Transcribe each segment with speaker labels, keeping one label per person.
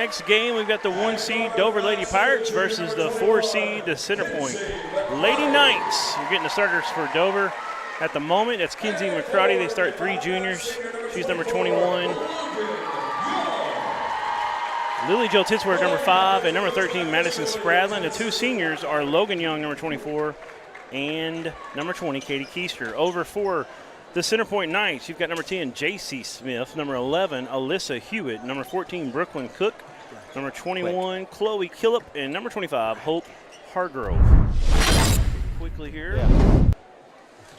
Speaker 1: next game, we've got the 1 seed Dover Lady Pirates versus the 4 seed, the Centerpoint Lady Knights. You're getting the starters for Dover at the moment. That's Kinsey McCrotty. They start 3 juniors. She's number 21. Lily Jo Titsworth, number 5, and number 13, Madison Spradlin. The 2 seniors are Logan Young, number 24, and number 20, Katie Keister. Over for the Centerpoint Knights, you've got number 10, J.C. Smith, number 11, Alyssa Hewitt, number 14, Brooklyn Cook, number 21, Chloe Killip, and number 25, Hope Hargrove. Quickly here. Yeah.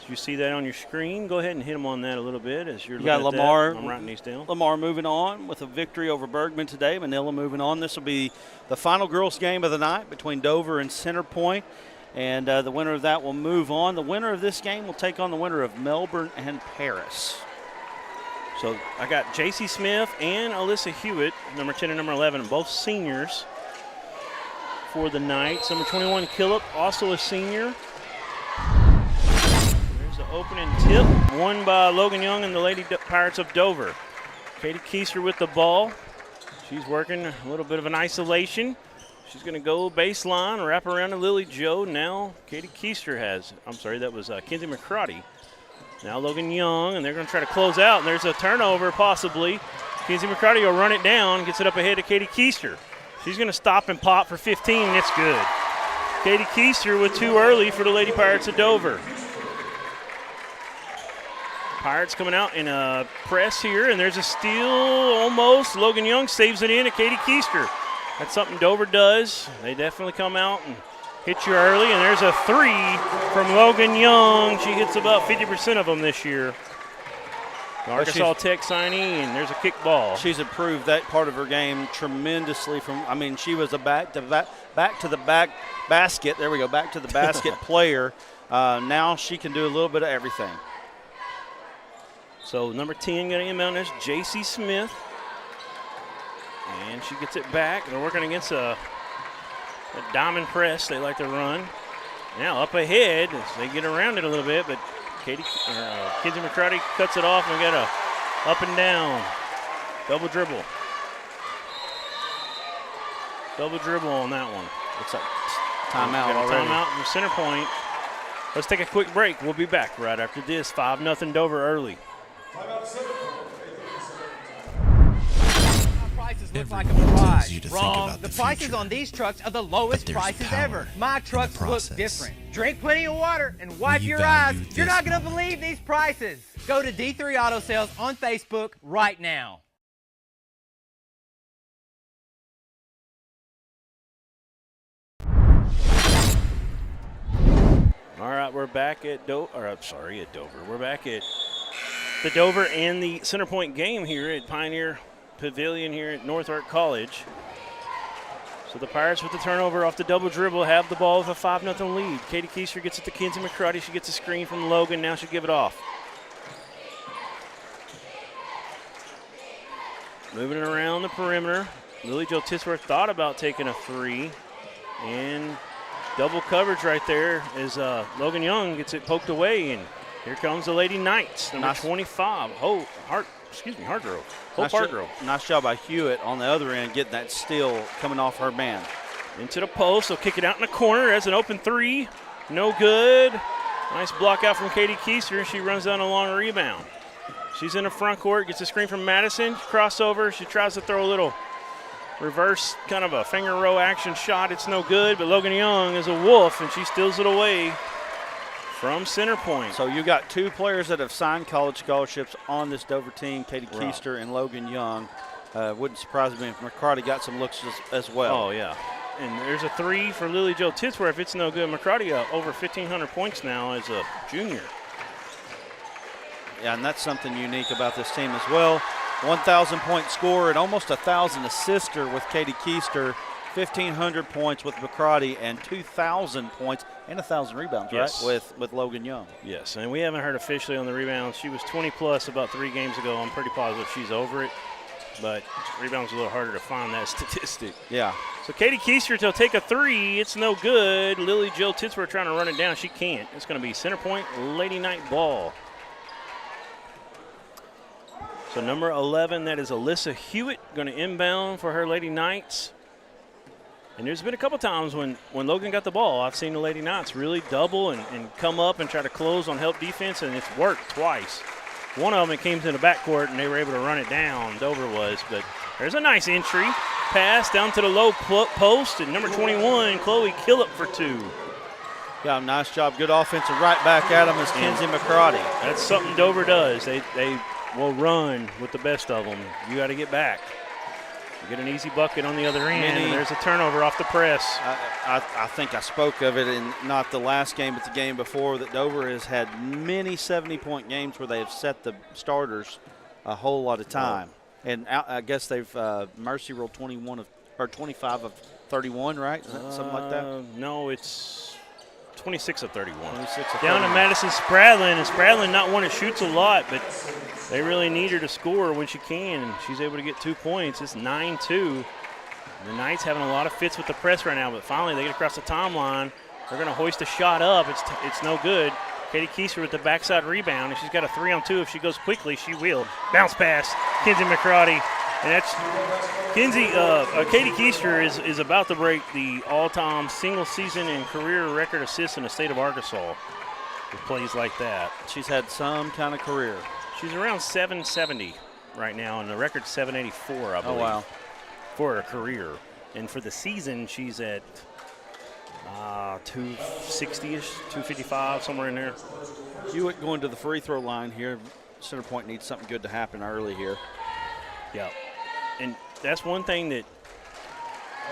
Speaker 1: You see that on your screen. Go ahead and hit them on that a little bit as you're looking at
Speaker 2: Lamar.
Speaker 1: that. I'm writing these down.
Speaker 2: Lamar moving on with a victory over Bergman today. Manila moving on. This will be the final girls' game of the night between Dover and Centerpoint. And the winner of that will move on. The winner of this game will take on the winner of Melbourne and Paris.
Speaker 1: So I got J.C. Smith and Alyssa Hewitt, number 10 and number 11, both seniors for the Knights. Number 21, Killip, also a senior. There's the opening tip, won by Logan Young and the Lady Pirates of Dover. Katie Keister with the ball. She's working a little bit of an isolation. She's going to go baseline, wrap around to Lily Jo. Now Katie Keister has, that was Kinsey McCrotty. Now Logan Young, and they're going to try to close out, and there's a turnover possibly. Kinsey McCrotty will run it down, gets it up ahead to Katie Keister. She's going to stop and pop for 15, and it's good. Katie Keister with 2 early for the Lady Pirates of Dover. Pirates coming out in a press here, and there's a steal almost. Logan Young saves it in to Katie Keister. That's something Dover does. They definitely come out and hit you early, and there's a 3 from Logan Young. She hits about 50% of them this year. The Arkansas Tech signee, and there's a kick ball.
Speaker 2: She's improved that part of her game tremendously. She was a back to the basket. There we go, back to the basket player. Now she can do a little bit of everything.
Speaker 1: So number 10 going to inbound, there's J.C. Smith. And she gets it back. They're working against a diamond press they like to run. Now up ahead, they get around it a little bit, but Kinsey McCrotty cuts it off, and we got a up and down. Double dribble. Double dribble on that one.
Speaker 2: It's a timeout already.
Speaker 1: Timeout from Centerpoint. Let's take a quick break. We'll be back right after this. 5-0 Dover early.
Speaker 3: Prices look like a mirage. Wrong. The prices on these trucks are the lowest prices ever. My trucks look different. Drink plenty of water and wipe your eyes. You're not going to believe these prices. Go to D3 Auto Sales on Facebook right now.
Speaker 1: All right, we're back at Dover. We're back at the Dover and the Centerpoint game here at Pioneer Pavilion here at North Ark College. So the Pirates with the turnover off the double dribble have the ball with a 5-0 lead. Katie Keister gets it to Kinsey McCrotty. She gets a screen from Logan. Now she'll give it off. Moving it around the perimeter. Lily Jo Titsworth thought about taking a 3. And double coverage right there as Logan Young gets it poked away. And here comes the Lady Knights, number 25, Hargrove. Hargrove.
Speaker 2: Nice job by Hewitt on the other end, getting that steal coming off her man.
Speaker 1: Into the post, they'll kick it out in the corner. That's an open 3. No good. Nice block out from Katie Keister. She runs down a long rebound. She's in the front court, gets a screen from Madison. Crossover, she tries to throw a little reverse, kind of a finger row action shot. It's no good, but Logan Young is a wolf, and she steals it away from Centerpoint.
Speaker 2: So you got 2 players that have signed college scholarships on this Dover team, Katie Keister and Logan Young. Wouldn't surprise me if McCrotty got some looks as well.
Speaker 1: Oh, yeah. And there's a 3 for Lily Jo Titsworth. It's no good. McCrotty over 1,500 points now as a junior.
Speaker 2: Yeah, and that's something unique about this team as well. 1,000-point scorer and almost 1,000 assister with Katie Keister. 1,500 points with McCrotty and 2,000 points and 1,000 rebounds, yes, right, with Logan Young.
Speaker 1: Yes, and we haven't heard officially on the rebounds. She was 20-plus about 3 games ago. I'm pretty positive she's over it, but rebounds a little harder to find that statistic.
Speaker 2: Yeah.
Speaker 1: So Katie Keister will take a 3. It's no good. Lily Jo Titsworth trying to run it down. She can't. It's going to be Centerpoint Lady Knight ball. So number 11, that is Alyssa Hewitt, going to inbound for her Lady Knights. And there's been a couple times when Logan got the ball, I've seen the Lady Knights really double and come up and try to close on help defense, and it's worked twice. One of them, it came to the backcourt, and they were able to run it down, Dover was. But there's a nice entry. Pass down to the low post, and number 21, Chloe Killip for 2.
Speaker 2: Yeah, nice job. Good offensive right back at him is Kenzie McCarty.
Speaker 1: That's something Dover does. They will run with the best of them. You got to get back. You get an easy bucket on the other end, and there's a turnover off the press.
Speaker 2: I think I spoke of it in not the last game, but the game before, that Dover has had many 70-point games where they have set the starters a whole lot of time. And I guess they've mercy ruled 25 of 31, right? Is that something like that?
Speaker 1: No, it's 26 of 31.
Speaker 2: 26 of
Speaker 1: Down
Speaker 2: 31.
Speaker 1: to Madison Spradlin, and Spradlin not one that shoots a lot, but they really need her to score when she can, and she's able to get 2 points. It's 9-2. The Knights having a lot of fits with the press right now, but finally they get across the timeline. They're going to hoist a shot up. It's no good. Katie Keister with the backside rebound, and she's got a 3-on-2. If she goes quickly, she will. Bounce pass, Kenzie McCarty. And that's Katie Keister is about to break the all-time single-season and career record assists in the state of Arkansas with plays like that.
Speaker 2: She's had some kind of career.
Speaker 1: She's around 770 right now, and the record's 784, I believe.
Speaker 2: Oh, wow.
Speaker 1: For her career. And for the season, she's at 260-ish, 255, somewhere in there.
Speaker 2: Hewitt going to the free throw line here. Centerpoint needs something good to happen early here.
Speaker 1: Yeah. And that's one thing that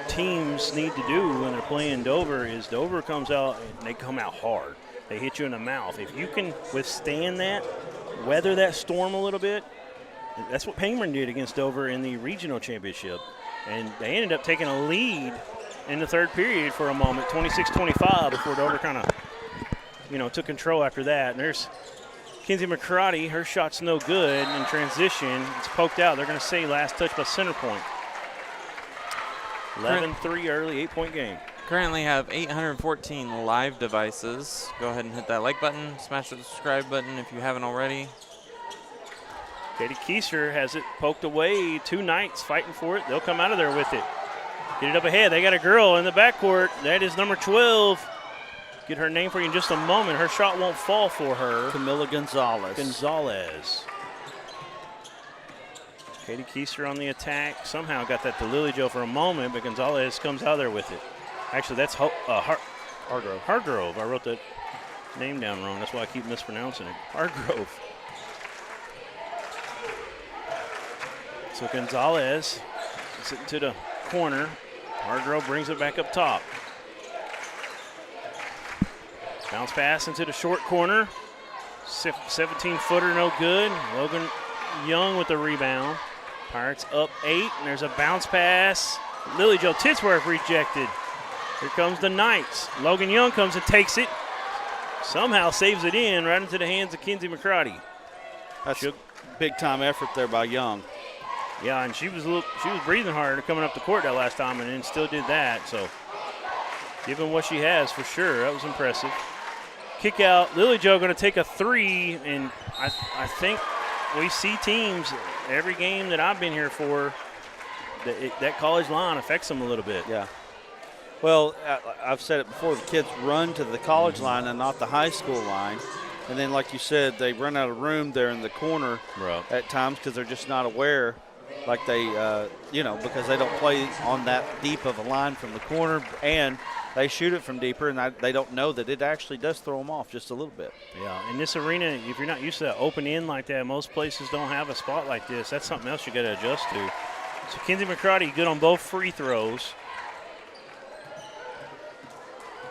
Speaker 1: teams need to do when they're playing Dover is Dover comes out and they come out hard. They hit you in the mouth. If you can withstand that, weather that storm a little bit, that's what Payman did against Dover in the regional championship. And they ended up taking a lead in the third period for a moment, 26-25, before Dover kind of, took control after that. And there's Kenzie McCarty. Her shot's no good in transition. It's poked out. They're going to say last touch by Centerpoint. 11-3 early, 8-point game.
Speaker 4: Currently have 814 live devices. Go ahead and hit that like button, smash the subscribe button if you haven't already.
Speaker 1: Katie Keister has it poked away. 2 Knights fighting for it. They'll come out of there with it. Get it up ahead. They got a girl in the backcourt. That is number 12. Get her name for you in just a moment. Her shot won't fall for her.
Speaker 2: Camila Gonzalez.
Speaker 1: Katie Keister on the attack. Somehow got that to Lily Jo for a moment, but Gonzalez comes out there with it. Actually, that's
Speaker 2: Hargrove.
Speaker 1: Hargrove. I wrote that name down wrong. That's why I keep mispronouncing it. Hargrove. So Gonzalez sitting to the corner. Hargrove brings it back up top. Bounce pass into the short corner. 17-footer, no good. Logan Young with the rebound. Pirates up 8, and there's a bounce pass. Lily Jo Titsworth rejected. Here comes the Knights. Logan Young comes and takes it. Somehow saves it in right into the hands of Kenzie McCarty.
Speaker 2: That's a big-time effort there by Young.
Speaker 1: Yeah, and she was breathing hard coming up the court that last time, and then still did that. So, given what she has, for sure, that was impressive. Kick out. Lily Jo going to take a 3, and I think we see teams every game that I've been here for that college line affects them a little bit.
Speaker 2: Yeah. Well, I've said it before. The kids run to the college line and not the high school line. And then, like you said, they run out of room there in the corner at times because they're just not aware. Like they, because they don't play on that deep of a line from the corner, and they shoot it from deeper, and they don't know that it actually does throw them off just a little bit.
Speaker 1: Yeah, in this arena, if you're not used to that open end like that, most places don't have a spot like this. That's something else you got to adjust to. So Kenzie McCarty good on both free throws.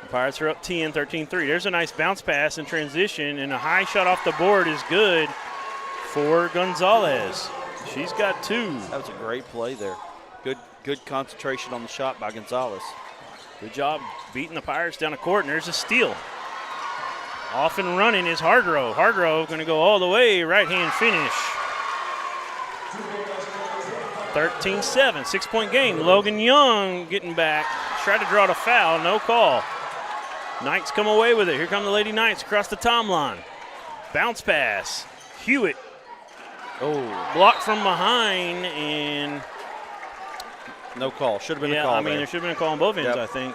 Speaker 1: The Pirates are up 10, 13-3. There's a nice bounce pass in transition, and a high shot off the board is good for Gonzalez. She's got 2.
Speaker 2: That was a great play there. Good concentration on the shot by Gonzalez.
Speaker 1: Good job beating the Pirates down the court, and there's a steal. Off and running is Hargrove. Hargrove going to go all the way, right-hand finish. 13-7, 6-point game. Logan Young getting back. Tried to draw the foul, no call. Knights come away with it. Here come the Lady Knights across the timeline. Bounce pass. Hewitt
Speaker 2: Oh.
Speaker 1: Blocked from behind, and
Speaker 2: no call. Should have been a call.
Speaker 1: Yeah, I mean,
Speaker 2: there
Speaker 1: there should have been a call on both ends,
Speaker 2: Yep.
Speaker 1: I think.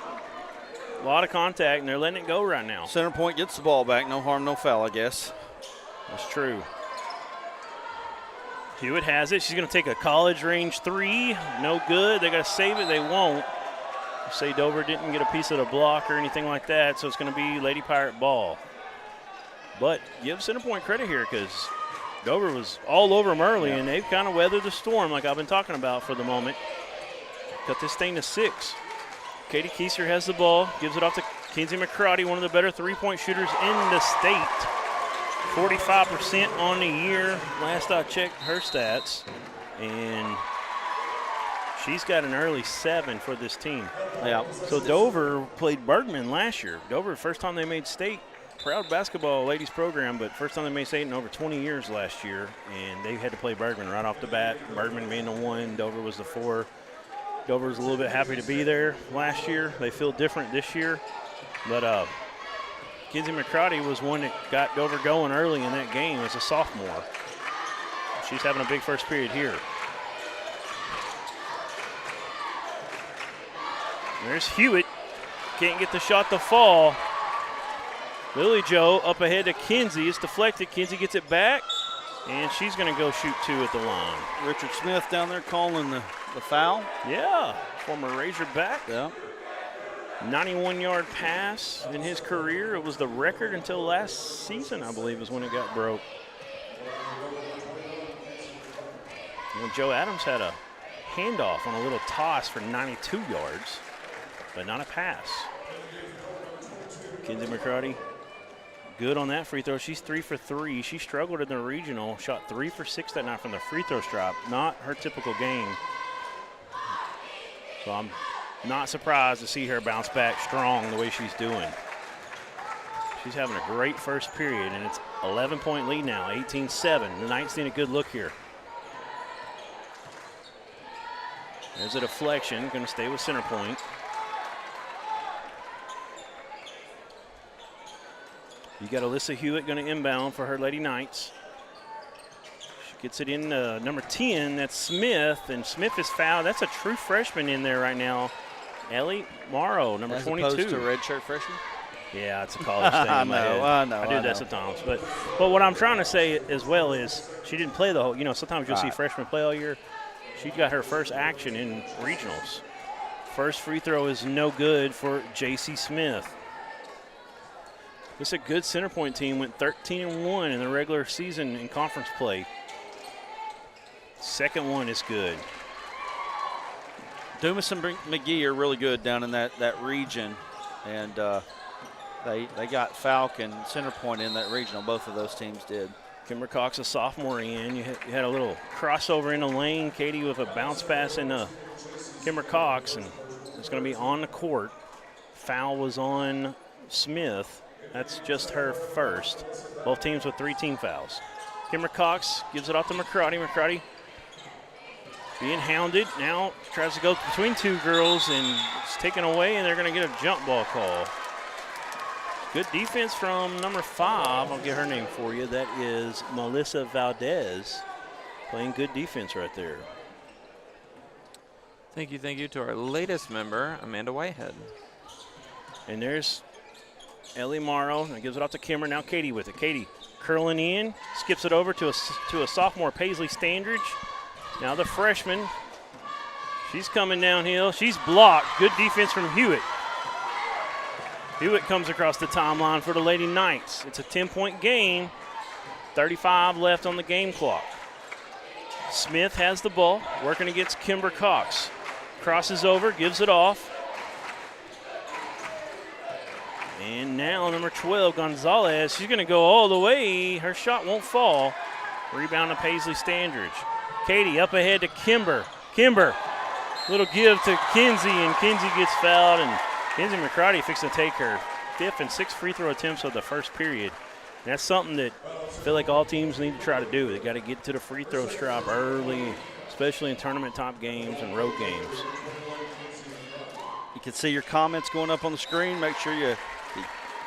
Speaker 1: A lot of contact, and they're letting it go right now.
Speaker 2: Centerpoint gets the ball back. No harm, no foul, I guess.
Speaker 1: That's true. Hewitt has it. She's going to take a college range three. No good. They got to save it. They won't. Say Dover didn't get a piece of the block or anything like that, so it's going to be Lady Pirate ball. But give Centerpoint credit here because Dover was all over them early, and they've kind of weathered the storm like I've been talking about for the moment. Cut this thing to 6. Katie Kieser has the ball, gives it off to Kinsey McCrotty, one of the better three-point shooters in the state. 45% on the year. Last I checked her stats. And she's got an early 7 for this team.
Speaker 2: Yeah.
Speaker 1: So Dover played Bergman last year. Dover, first time they made state. Proud basketball ladies program, but first time they made state in over 20 years last year. And they had to play Bergman right off the bat. Bergman being the 1, Dover was the 4. Dover was a little bit happy to be there last year. They feel different this year. But Kinsey McCrotty was one that got Dover going early in that game as a sophomore. She's having a big first period here. There's Hewitt. Can't get the shot to fall. Lily Jo up ahead to Kinsey. It's deflected. Kinsey gets it back, and she's going to go shoot 2 at the line.
Speaker 2: Richard Smith down there calling the foul.
Speaker 1: Yeah, former Razorback.
Speaker 2: Yeah.
Speaker 1: 91-yard pass in his career. It was the record until last season, I believe, is when it got broke. And Joe Adams had a handoff on a little toss for 92 yards, but not a pass. Kinsey McCrotty, good on that free throw. She's 3 for 3. She struggled in the regional, shot 3 for 6 that night from the free throw stripe. Not her typical game. So I'm not surprised to see her bounce back strong the way she's doing. She's having a great first period, and it's 11-point lead now, 18-7. The Knights need a good look here. There's a deflection, going to stay with Centerpoint. You got Alyssa Hewitt going to inbound for her Lady Knights. She gets it in number 10, that's Smith, and Smith is fouled. That's a true freshman in there right now. Ellie Morrow, number
Speaker 2: As
Speaker 1: 22.
Speaker 2: opposed to a redshirt freshman?
Speaker 1: Yeah, it's a college thing in my head. I do that sometimes. But what I'm trying to say as well is she didn't play the whole, sometimes you'll see freshmen play all year. She got her first action in regionals. First free throw is no good for J.C. Smith. This is a good Centerpoint team. Went 13-1 in the regular season in conference play. Second one is good.
Speaker 2: Dumas and McGee are really good down in that region, and they got Falcon, Centerpoint in that regional. Both of those teams did.
Speaker 1: Kimber Cox, a sophomore in. You had a little crossover in the lane. Katie with a bounce pass into Kimber Cox, and it's going to be on the court. Foul was on Smith. That's just her first. Both teams with 3 team fouls. Kimber Cox gives it off to McCrotty. McCrotty being hounded. Now tries to go between 2 girls, and it's taken away, and they're going to get a jump ball call. Good defense from number 5. I'll get her name for you. That is Melissa Valdez. Playing good defense right there.
Speaker 4: Thank you to our latest member, Amanda Whitehead.
Speaker 1: And there's Ellie Morrow. And gives it off to Kimber. Now Katie with it. Katie curling in. Skips it over to a sophomore, Paisley Standridge. Now the freshman. She's coming downhill. She's blocked. Good defense from Hewitt. Hewitt comes across the timeline for the Lady Knights. It's a 10-point game. 35 left on the game clock. Smith has the ball, working against Kimber Cox. Crosses over, gives it off. And now number 12, Gonzalez. She's going to go all the way. Her shot won't fall. Rebound to Paisley Standridge. Katie up ahead to Kimber. Kimber, little give to Kinsey, and Kinsey gets fouled, and Kinsey McCrotty fixing to take her 5th and 6th free throw attempts of the first period. And that's something that I feel like all teams need to try to do. They got to get to the free throw stripe early, especially in tournament-type games and road games.
Speaker 2: You can see your comments going up on the screen. Make sure you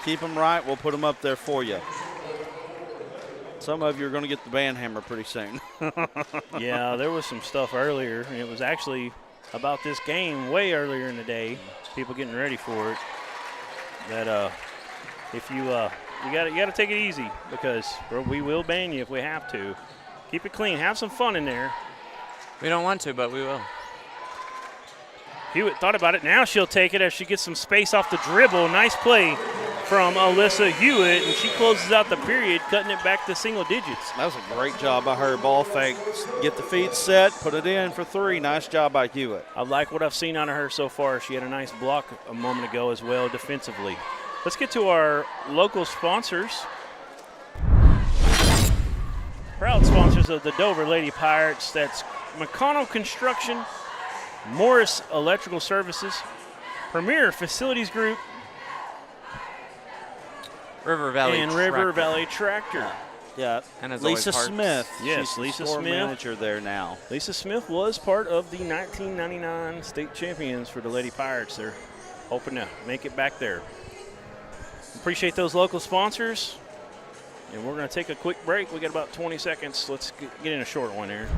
Speaker 2: keep them right. We'll put them up there for you. Some of you are going to get the band hammer pretty soon.
Speaker 1: Yeah, there was some stuff earlier, and it was actually about this game way earlier in the day. People getting ready for it. That if you gotta take it easy, because we will ban you if we have to. Keep it clean. Have some fun in there.
Speaker 4: We don't want to, but we will.
Speaker 1: Hewitt thought about it. Now she'll take it as she gets some space off the dribble. Nice play from Alyssa Hewitt, and she closes out the period, cutting it back to single digits.
Speaker 2: That was a great job by her. Ball fake, get the feet set, put it in for 3. Nice job by Hewitt.
Speaker 1: I like what I've seen out of her so far. She had a nice block a moment ago as well defensively. Let's get to our local sponsors. Proud sponsors of the Dover Lady Pirates. That's McConnell Construction, Morris Electrical Services, Premier Facilities Group,
Speaker 4: River Valley
Speaker 1: and
Speaker 4: Tractor.
Speaker 1: River Valley Tractor.
Speaker 2: Yeah,
Speaker 4: And as
Speaker 2: Lisa
Speaker 4: always,
Speaker 2: Smith.
Speaker 1: Yes,
Speaker 2: She's the
Speaker 1: Lisa
Speaker 2: store
Speaker 1: Smith.
Speaker 2: manager there now.
Speaker 1: Lisa Smith was part of the 1999 state champions for the Lady Pirates. They're hoping to make it back there. Appreciate those local sponsors. And we're going to take a quick break. We got about 20 seconds. Let's get in a short one here.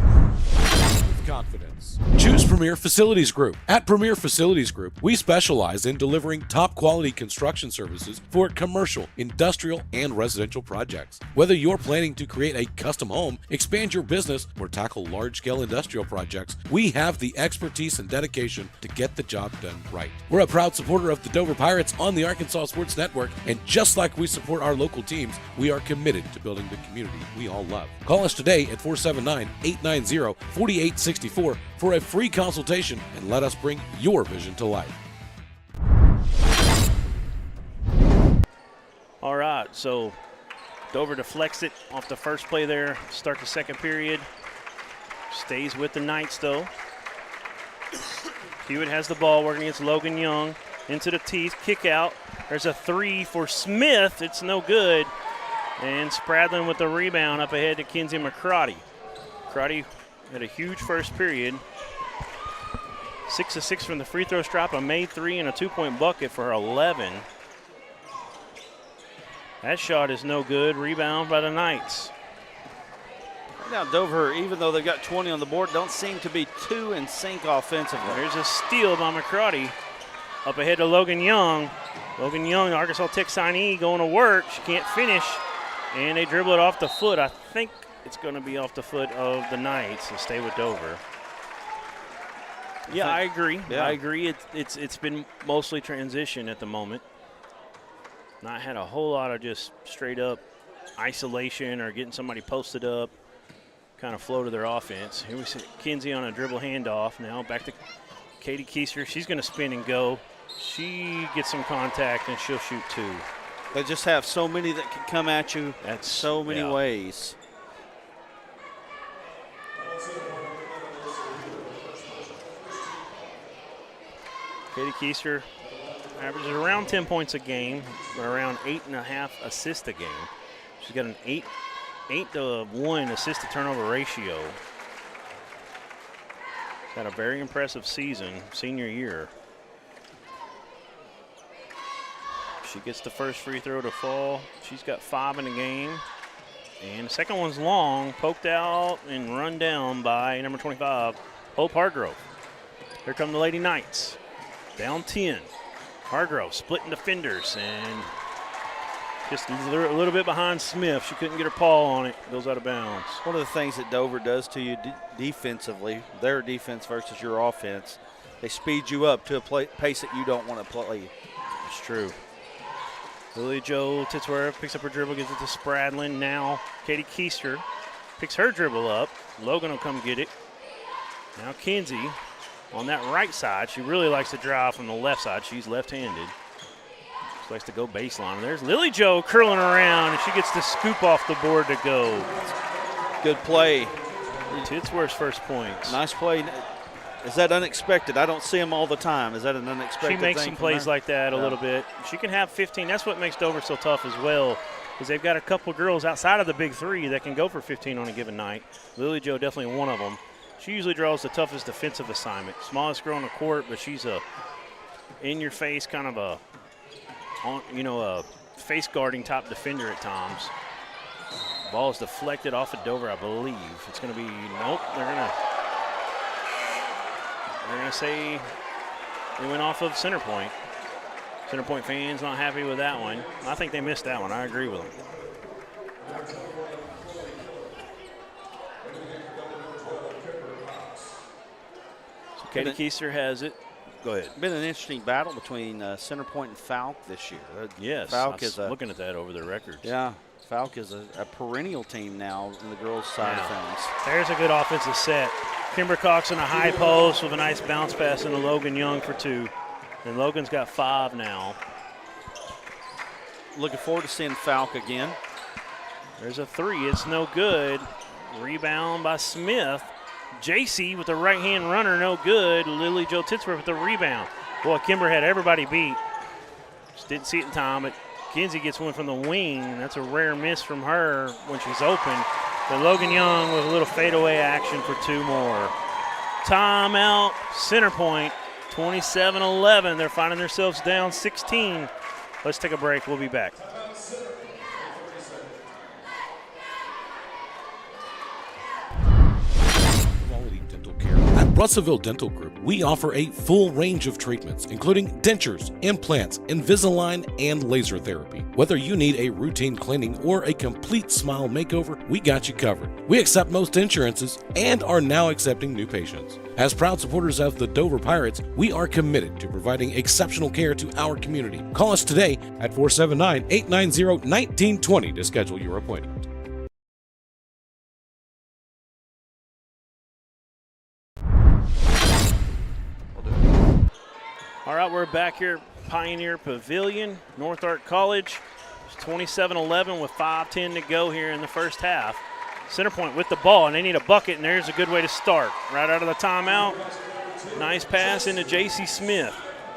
Speaker 5: Confidence. Choose Premier Facilities Group. At Premier Facilities Group, we specialize in delivering top quality construction services for commercial, industrial, and residential projects. Whether you're planning to create a custom home, expand your business, or tackle large-scale industrial projects, we have the expertise and dedication to get the job done right. We're a proud supporter of the Dover Pirates on the Arkansas Sports Network, and just like we support our local teams, we are committed to building the community we all love. Call us today at 479-890-4864 for a free consultation and let us bring your vision to life.
Speaker 1: All right, so Dover deflects it off the first play there. Start the second period. Stays with the Knights, though. Hewitt has the ball, working against Logan Young. Into the teeth, kick out. There's a 3 for Smith. It's no good. And Spradlin with the rebound up ahead to Kinsey McCrotty. McCrotty had a huge first period. 6 of 6 from the free throw stripe, a made 3 and a 2-point bucket for 11. That shot is no good. Rebound by the Knights.
Speaker 2: Right now, Dover, even though they've got 20 on the board, don't seem to be too in sync offensively.
Speaker 1: There's a steal by McCrotty. Up ahead to Logan Young. Logan Young, the Arkansas Tech signee, going to work. She can't finish. And they dribble it off the foot. I think it's going to be off the foot of the Knights and stay with Dover. Yeah, I agree.
Speaker 2: Yeah.
Speaker 1: I agree. It's been mostly transition at the moment. Not had a whole lot of just straight up isolation or getting somebody posted up, kind of flow to their offense. Here we see Kinsey on a dribble handoff. Now back to Katie Keister. She's going to spin and go. She gets some contact and she'll shoot 2.
Speaker 2: They just have so many that can come at you
Speaker 1: That's
Speaker 2: so many
Speaker 1: yeah.
Speaker 2: ways.
Speaker 1: Katie Keister averages around 10 points a game, around 8.5 assists a game. She's got an 8-to-1 assist to turnover ratio. Had a very impressive season, senior year. She gets the first free throw to fall. She's got 5 in the game. And the second one's long, poked out and run down by number 25, Hope Hargrove. Here come the Lady Knights. Down 10. Hargrove splitting defenders and just a little bit behind Smith. She couldn't get her paw on it. Goes out of bounds.
Speaker 2: One of the things that Dover does to you defensively, their defense versus your offense, they speed you up to a pace that you don't want to play.
Speaker 1: It's true. Lily Jo Titzwer picks up her dribble, gives it to Spradlin. Now Katie Keister picks her dribble up. Logan will come get it. Now Kinsey on that right side. She really likes to drive from the left side. She's left-handed. She likes to go baseline. There's Lily Jo curling around, and she gets the scoop off the board to go.
Speaker 2: Good play.
Speaker 1: Titzwer's first points.
Speaker 2: Nice play. Is that unexpected? I don't see them all the time. Is that an unexpected
Speaker 1: She makes
Speaker 2: thing
Speaker 1: some
Speaker 2: from
Speaker 1: plays
Speaker 2: her?
Speaker 1: like that a
Speaker 2: Yeah.
Speaker 1: little bit. She can have 15. That's what makes Dover so tough as well, is they've got a couple girls outside of the big 3 that can go for 15 on a given night. Lily Jo definitely one of them. She usually draws the toughest defensive assignment. Smallest girl on the court, but she's a in-your-face kind of a face guarding top defender at times. Ball is deflected off of Dover, I believe. It's going to be, nope, they're going to say it went off of Centerpoint. Centerpoint fans not happy with that one. I think they missed that one. I agree with them. So Katie Keister has it. Go ahead.
Speaker 2: Been an interesting battle between Centerpoint and Falk this year.
Speaker 1: Yes,
Speaker 2: Falk
Speaker 1: I was looking at that over their records.
Speaker 2: Yeah, Falk is a perennial team now in the girls' side of things.
Speaker 1: There's a good offensive set. Kimber Cox on a high post with a nice bounce pass into Logan Young for 2. And Logan's got 5 now.
Speaker 2: Looking forward to seeing Falk again.
Speaker 1: There's a 3. It's no good. Rebound by Smith. JC with the right-hand runner, no good. Lily Jo Titsworth with the rebound. Boy, Kimber had everybody beat. Just didn't see it in time, but Kinsey gets one from the wing. That's a rare miss from her when she's open. But Logan Young with a little fadeaway action for 2 more. Timeout, Centerpoint, 27-11. They're finding themselves down 16. Let's take a break. We'll be back.
Speaker 5: At Russellville Dental Group, we offer a full range of treatments, including dentures, implants, Invisalign, and laser therapy. Whether you need a routine cleaning or a complete smile makeover, we got you covered. We accept most insurances and are now accepting new patients. As proud supporters of the Dover Pirates, we are committed to providing exceptional care to our community. Call us today at 479-890-1920 to schedule your appointment.
Speaker 1: All right, we're back here at Pioneer Pavilion, North Ark College. It's 27-11 with 5:10 to go here in the first half. Centerpoint with the ball, and they need a bucket, and there's a good way to start. Right out of the timeout, nice pass into J.C. Smith.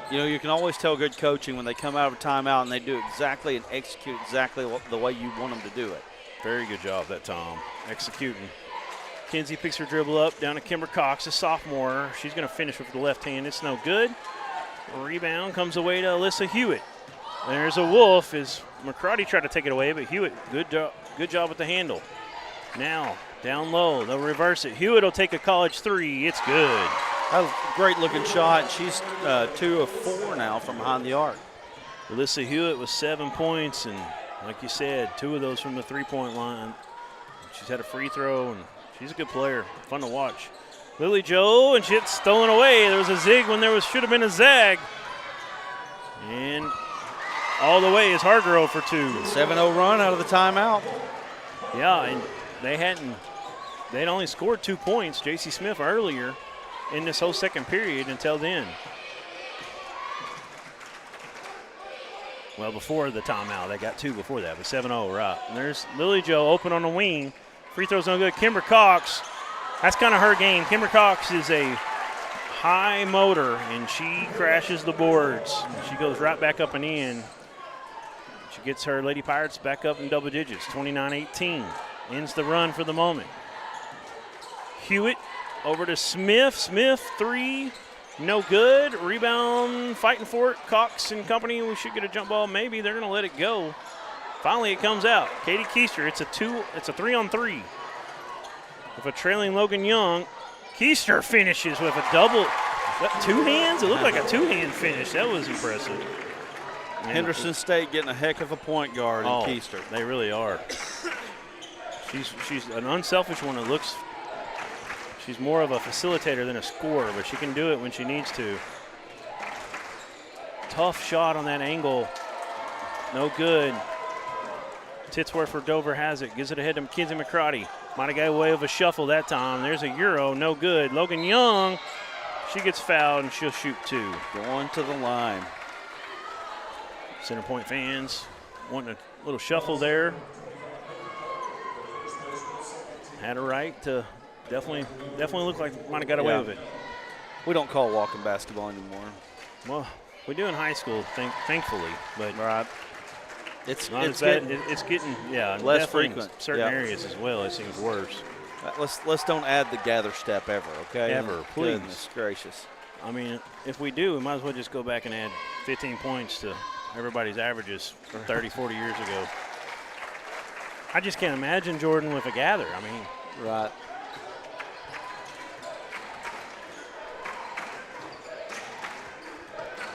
Speaker 2: You know, you can always tell good coaching when they come out of a timeout and they do exactly and execute exactly the way you want them to do it.
Speaker 1: Very good job that time, executing. Kinsey picks her dribble up, down to Kimber Cox, a sophomore. She's going to finish with the left hand. It's no good. Rebound comes away to Alyssa Hewitt. There's a wolf as McCarty tried to take it away, but Hewitt, good job with the handle. Now, down low, they'll reverse it. Hewitt will take a college 3. It's good.
Speaker 2: That was a great-looking shot. She's 2 of 4 now from behind the arc.
Speaker 1: Alyssa Hewitt with 7 points, and like you said, 2 of those from the three-point line. She's had a free throw, and she's a good player. Fun to watch. Lily Jo, and shit's stolen away. There was a zig when there should have been a zag. And all the way is Hargrove for 2.
Speaker 2: 7-0 run out of the timeout.
Speaker 1: Yeah, and they'd only scored 2 points, J.C. Smith, earlier in this whole second period until then. Well, before the timeout, they got 2 before that, but 7-0, right. And there's Lily Jo open on the wing. Free throw's no good. Kimber Cox, that's kind of her game. Kimber Cox is a high motor, and she crashes the boards. She goes right back up and in. She gets her Lady Pirates back up in double digits, 29-18. Ends the run for the moment. Hewitt over to Smith. Smith, 3, no good. Rebound, fighting for it. Cox and company, we should get a jump ball. Maybe they're going to let it go. Finally, it comes out. Katie Keister, it's a 3-on-3. With a trailing Logan Young. Keister finishes with a double. Is that 2 hands? It looked like a 2-hand finish. That was impressive.
Speaker 2: Henderson State getting a heck of a point guard in Keister.
Speaker 1: They really are. She's an unselfish one that looks, she's more of a facilitator than a scorer, but she can do it when she needs to. Tough shot on that angle. No good. Titsworth for Dover has it. Gives it ahead to Kinsey McCarty. Might have got away with a shuffle that time. There's a Euro. No good. Logan Young, she gets fouled and she'll shoot 2.
Speaker 2: Going to the line.
Speaker 1: Centerpoint fans wanting a little shuffle there. Had a right to definitely look like might have got away with it.
Speaker 2: We don't call walking basketball anymore.
Speaker 1: Well, we do in high school, thankfully, but
Speaker 2: right.
Speaker 1: It's getting
Speaker 2: less frequent.
Speaker 1: Certain areas as well, it seems worse.
Speaker 2: Let's don't add the gather step ever, okay?
Speaker 1: Ever, please.
Speaker 2: Goodness gracious.
Speaker 1: I mean, if we do, we might as well just go back and add 15 points to everybody's averages 30, 40 years ago. I just can't imagine Jordan with a gather. I mean,
Speaker 2: Right.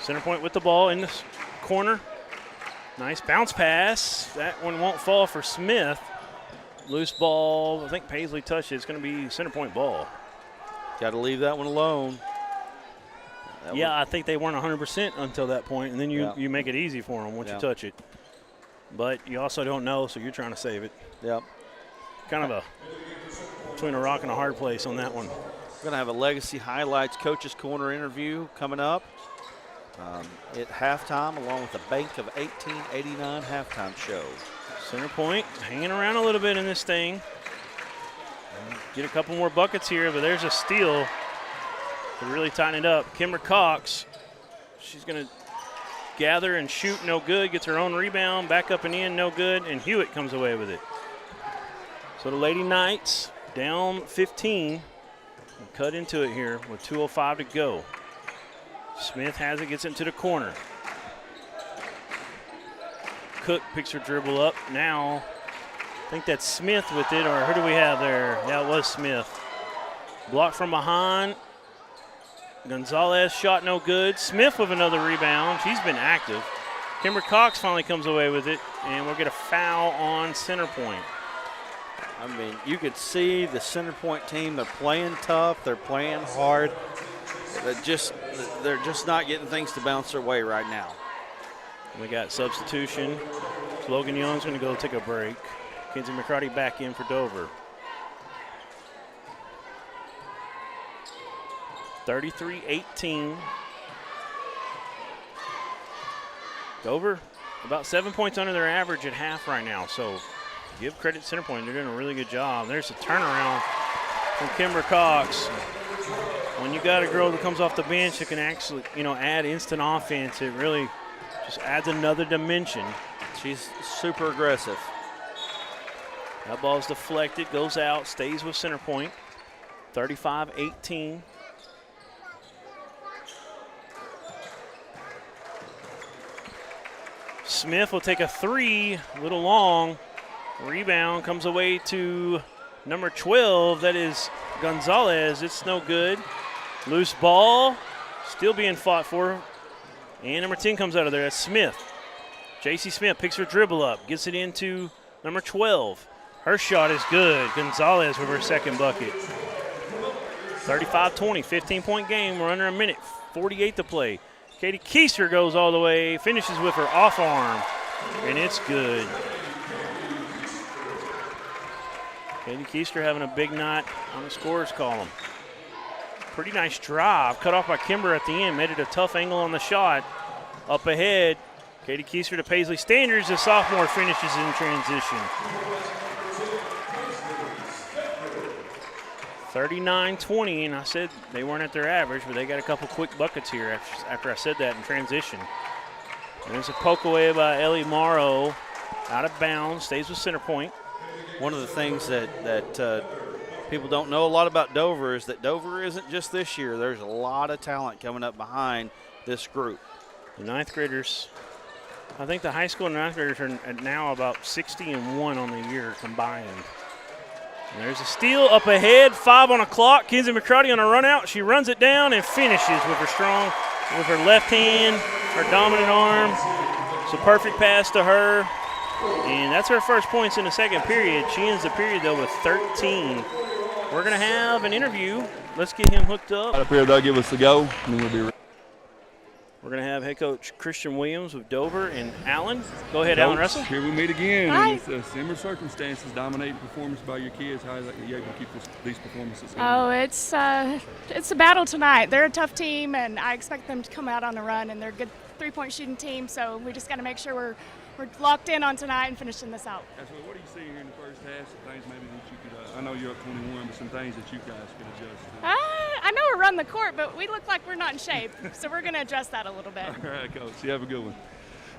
Speaker 1: Centerpoint with the ball in the corner. Nice bounce pass. That one won't fall for Smith. Loose ball. I think Paisley touched it. It's going to be Centerpoint ball.
Speaker 2: Got to leave that one alone.
Speaker 1: I think they weren't 100% until that point, and then you make it easy for them once you touch it. But you also don't know, so you're trying to save it.
Speaker 2: Yep.
Speaker 1: Kind of between a rock and a hard place on that one.
Speaker 2: We're going to have a Legacy Highlights Coaches Corner interview coming up at halftime, along with the Bank of 1889 halftime show.
Speaker 1: Centerpoint hanging around a little bit in this thing. Get a couple more buckets here, but there's a steal to really tighten it up. Kimber Cox, she's going to gather and shoot, no good. Gets her own rebound, back up and in, no good, and Hewitt comes away with it. So the Lady Knights down 15. And cut into it here with 2:05 to go. Smith has it, gets into the corner. Cook picks her dribble up. Now, I think that's Smith with it, or who do we have there? Yeah, it was Smith. Blocked from behind. Gonzalez shot no good. Smith with another rebound. She's been active. Kimber Cox finally comes away with it, and we'll get a foul on Centerpoint.
Speaker 2: I mean, you could see the Centerpoint team, they're playing tough, they're playing hard. They're just not getting things to bounce their way right now.
Speaker 1: We got substitution. Logan Young's going to go take a break. Kenzie McCarty back in for Dover. 33-18. Dover about 7 points under their average at half right now, so give credit to Centerpoint. They're doing a really good job. There's a turnaround from Kimber Cox. When you got a girl that comes off the bench that can actually, add instant offense, it really just adds another dimension.
Speaker 2: She's super aggressive.
Speaker 1: That ball's deflected, goes out, stays with Centerpoint. 35-18. Smith will take a three, a little long. Rebound comes away to number 12. That is Gonzalez. It's no good. Loose ball, still being fought for. And number 10 comes out of there. That's Smith. J.C. Smith picks her dribble up, gets it into number 12. Her shot is good. Gonzalez with her second bucket. 35-20, 15-point game. We're under a minute, 48 to play. Katie Keister goes all the way, finishes with her off arm, and it's good. Katie Keister having a big night on the scorers column. Pretty nice drive, cut off by Kimber at the end, made it a tough angle on the shot. Up ahead, Katie Keister to Paisley Standards. The sophomore finishes in transition. 39-20, and I said they weren't at their average, but they got a couple quick buckets here after I said that in transition. And there's a poke away by Ellie Morrow, out of bounds, stays with Centerpoint.
Speaker 2: One of the things that people don't know a lot about Dover is that Dover isn't just this year. There's a lot of talent coming up behind this group.
Speaker 1: The ninth graders, I think the high school and ninth graders are now about 60-1 on the year combined. And there's a steal up ahead, 5 on the clock. Kenzie McCarty on a run out. She runs it down and finishes with her left hand, her dominant arm. It's a perfect pass to her. And that's her first points in the second period. She ends the period, though, with 13. We're going to have an interview. Let's get him hooked up.
Speaker 6: Up here, they'll give us the go, and then we'll be ready.
Speaker 1: We're going to have head coach Christian Williams with Dover and Allen. Go ahead, Allen Russell.
Speaker 6: Here we meet again.
Speaker 7: Hi.
Speaker 6: And it's similar circumstances, dominating performance by your kids. How are you able to keep these performances going?
Speaker 7: Oh, it's a battle tonight. They're a tough team, and I expect them to come out on a run, and they're a good three-point shooting team, so we just got to make sure we're locked in on tonight and finishing this out.
Speaker 6: Absolutely. What are you seeing here in the first half? Some things maybe that you could, I know you're up 21, but some things that you guys could adjust to.
Speaker 7: I know we're running the court, but we look like we're not in shape, so we're going to adjust that a little bit.
Speaker 6: All right, Coach. You have a good one.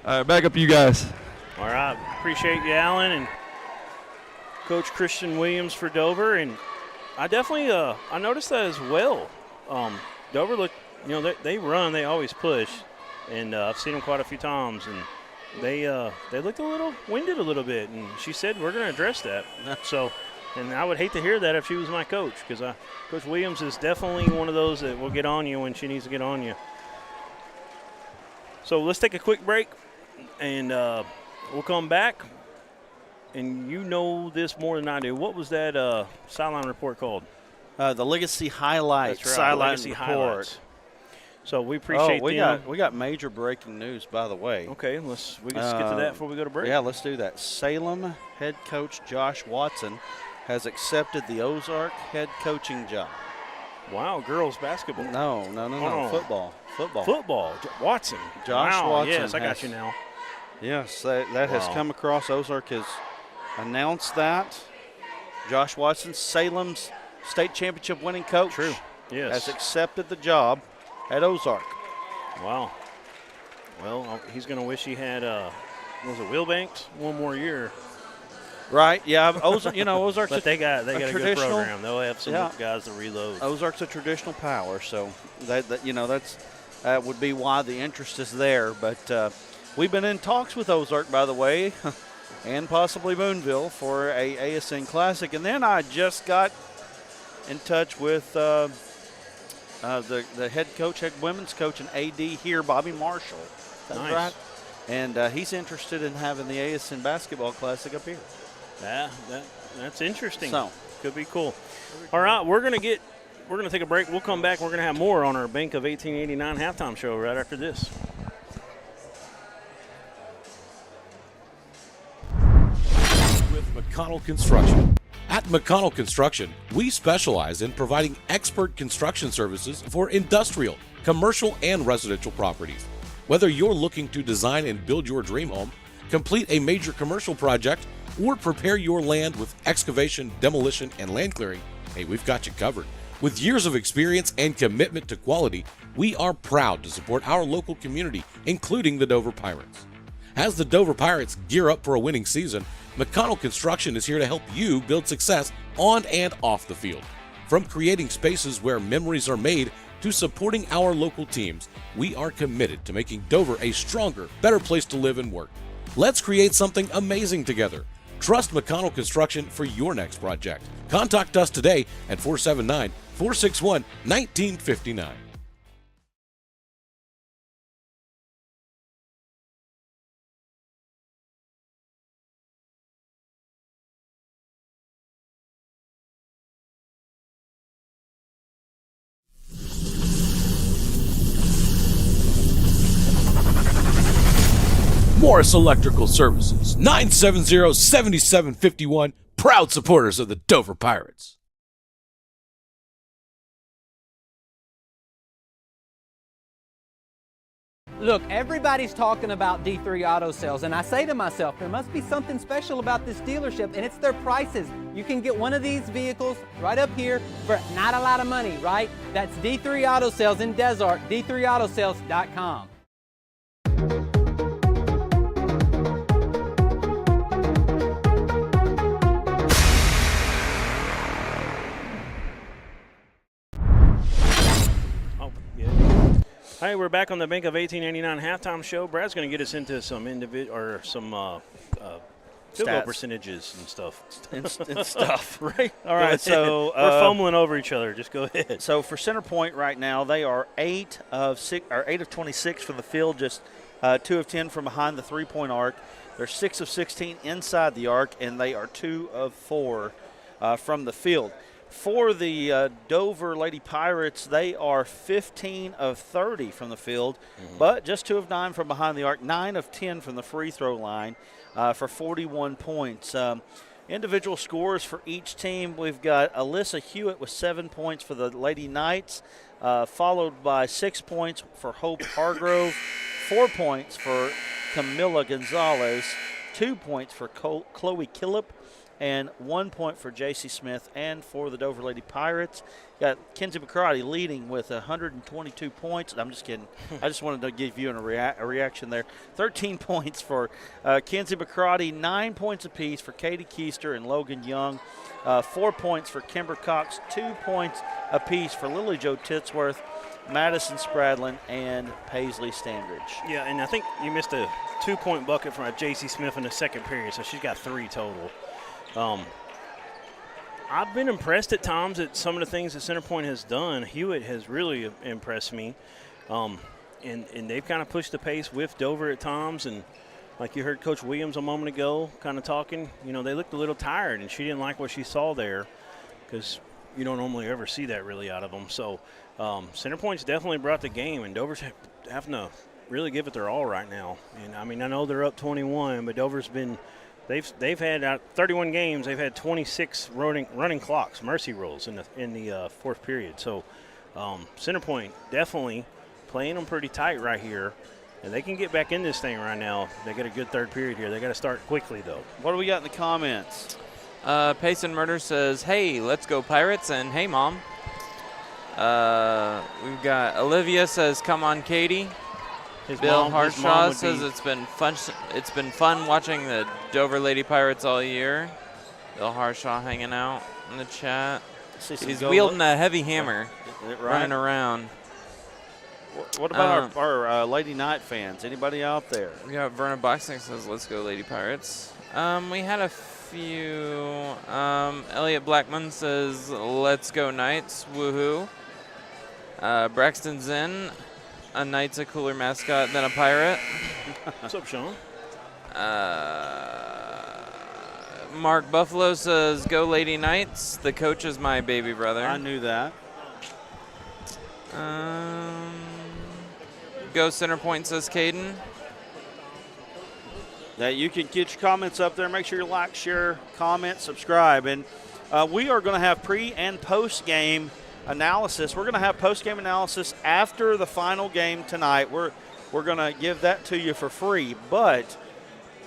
Speaker 6: All right, back up to you guys.
Speaker 1: All right. Appreciate you, Allen, and Coach Christian Williams for Dover. And I definitely I noticed that as well. Dover look, they run, they always push, and I've seen them quite a few times. And they looked a little winded a little bit, and she said we're going to address that. So, and I would hate to hear that if she was my coach, because Coach Williams is definitely one of those that will get on you when she needs to get on you. So let's take a quick break, and we'll come back. And you know this more than I do. What was that sideline report called?
Speaker 2: The Legacy Highlights.
Speaker 1: That's right,
Speaker 2: sideline
Speaker 1: Legacy
Speaker 2: report.
Speaker 1: Highlights. So we appreciate
Speaker 2: we got major breaking news, by the way.
Speaker 1: Okay, let's get to that before we go to break.
Speaker 2: Yeah, let's do that. Salem head coach Josh Watson has accepted the Ozark head coaching job.
Speaker 1: Wow, girls basketball.
Speaker 2: No, football.
Speaker 1: Watson.
Speaker 2: Josh Watson.
Speaker 1: Yes, I got you now.
Speaker 2: Yes, that has come across. Ozark has announced that. Josh Watson, Salem's state championship winning coach.
Speaker 1: True. Yes.
Speaker 2: Has accepted the job at Ozark.
Speaker 1: Wow. Well, he's going to wish he had, was it Wilbanks? One more year.
Speaker 2: Right, yeah. Ozark's
Speaker 1: but they got a good program. They'll have some guys to reload.
Speaker 2: Ozark's a traditional power, so that would be why the interest is there. But we've been in talks with Ozark, by the way, and possibly Boonville for a ASN Classic. And then I just got in touch with the head women's coach and AD here, Bobby Marshall. That's
Speaker 1: nice.
Speaker 2: Right. And he's interested in having the ASN Basketball Classic up here.
Speaker 1: Yeah, that's interesting.
Speaker 2: So
Speaker 1: could be cool. All right, we're gonna take a break. We'll come back. We're gonna have more on our Bank of 1889 halftime show right after this.
Speaker 5: With McConnell Construction. At McConnell Construction, we specialize in providing expert construction services for industrial, commercial, and residential properties. Whether you're looking to design and build your dream home, complete a major commercial project, or prepare your land with excavation, demolition, and land clearing, hey, we've got you covered. With years of experience and commitment to quality, we are proud to support our local community, including the Dover Pirates. As the Dover Pirates gear up for a winning season, McConnell Construction is here to help you build success on and off the field. From creating spaces where memories are made to supporting our local teams, we are committed to making Dover a stronger, better place to live and work. Let's create something amazing together. Trust McConnell Construction for your next project. Contact us today at 479-461-1959. Morris Electrical Services, 970-7751, proud supporters of the Dover Pirates.
Speaker 3: Look, everybody's talking about D3 Auto Sales, and I say to myself, there must be something special about this dealership, and it's their prices. You can get one of these vehicles right up here for not a lot of money, right? That's D3 Auto Sales in Desart, d3autosales.com.
Speaker 1: Hey, we're back on the Bank of 1889 halftime show. Brad's going to get us into some field goal percentages and stuff.
Speaker 2: and stuff.
Speaker 1: Right?
Speaker 2: All right, so
Speaker 1: we're fumbling over each other. Just go ahead.
Speaker 2: So for Centerpoint right now, they are 8 of 26 from the field, just 2 of 10 from behind the three-point arc. They're 6 of 16 inside the arc, and they are 2 of 4 from the field. For the Dover Lady Pirates, they are 15 of 30 from the field, but just 2 of 9 from behind the arc, 9 of 10 from the free throw line for 41 points. Individual scores for each team, we've got Alyssa Hewitt with 7 points for the Lady Knights, followed by 6 points for Hope Hargrove, 4 points for Camilla Gonzalez, 2 points for Chloe Killip, and 1 point for J.C. Smith. And for the Dover Lady Pirates, got Kenzie McCarty leading with 122 points. I'm just kidding. I just wanted to give you a reaction there. 13 points for Kenzie McCarty, 9 points apiece for Katie Keister and Logan Young, 4 points for Kimber Cox, 2 points apiece for Lily Jo Titsworth, Madison Spradlin, and Paisley Standridge.
Speaker 1: Yeah, and I think you missed a 2-point bucket from J.C. Smith in the second period, so she's got 3 total. I've been impressed at times at some of the things that Centerpoint has done. Hewitt has really impressed me. And they've kind of pushed the pace with Dover at times. And like you heard Coach Williams a moment ago kind of talking, they looked a little tired, and she didn't like what she saw there because you don't normally ever see that really out of them. So Centerpoint's definitely brought the game, and Dover's having to really give it their all right now. And, I know they're up 21, but Dover's been – They've had out 31 games. They've had 26 running clocks, mercy rules in the fourth period. So Centerpoint definitely playing them pretty tight right here, and they can get back in this thing right now. They got a good third period here. They got to start quickly though.
Speaker 2: What do we got in the comments?
Speaker 4: Payson Murder says, "Hey, let's go Pirates!" and "Hey, Mom." We've got Olivia says, "Come on, Katie." Bill Harshaw says it's been fun. It's been fun watching the Dover Lady Pirates all year. Bill Harshaw hanging out in the chat. He's wielding a heavy hammer, running around.
Speaker 2: What about our Lady Knight fans? Anybody out there?
Speaker 4: We got Verna Boxing says, "Let's go Lady Pirates." We had a few. Elliot Blackman says, "Let's go Knights, woohoo." Braxton Zinn. A Knight's a cooler mascot than a pirate.
Speaker 1: What's up, Sean?
Speaker 4: Mark Buffalo says, "Go Lady Knights. The coach is my baby brother."
Speaker 2: I knew that.
Speaker 4: Go Centerpoint, says Caden.
Speaker 2: That you can get your comments up there. Make sure you like, share, comment, subscribe. And we are going to have pre- and post-game analysis. We're going to have post-game analysis after the final game tonight. We're going to give that to you for free. But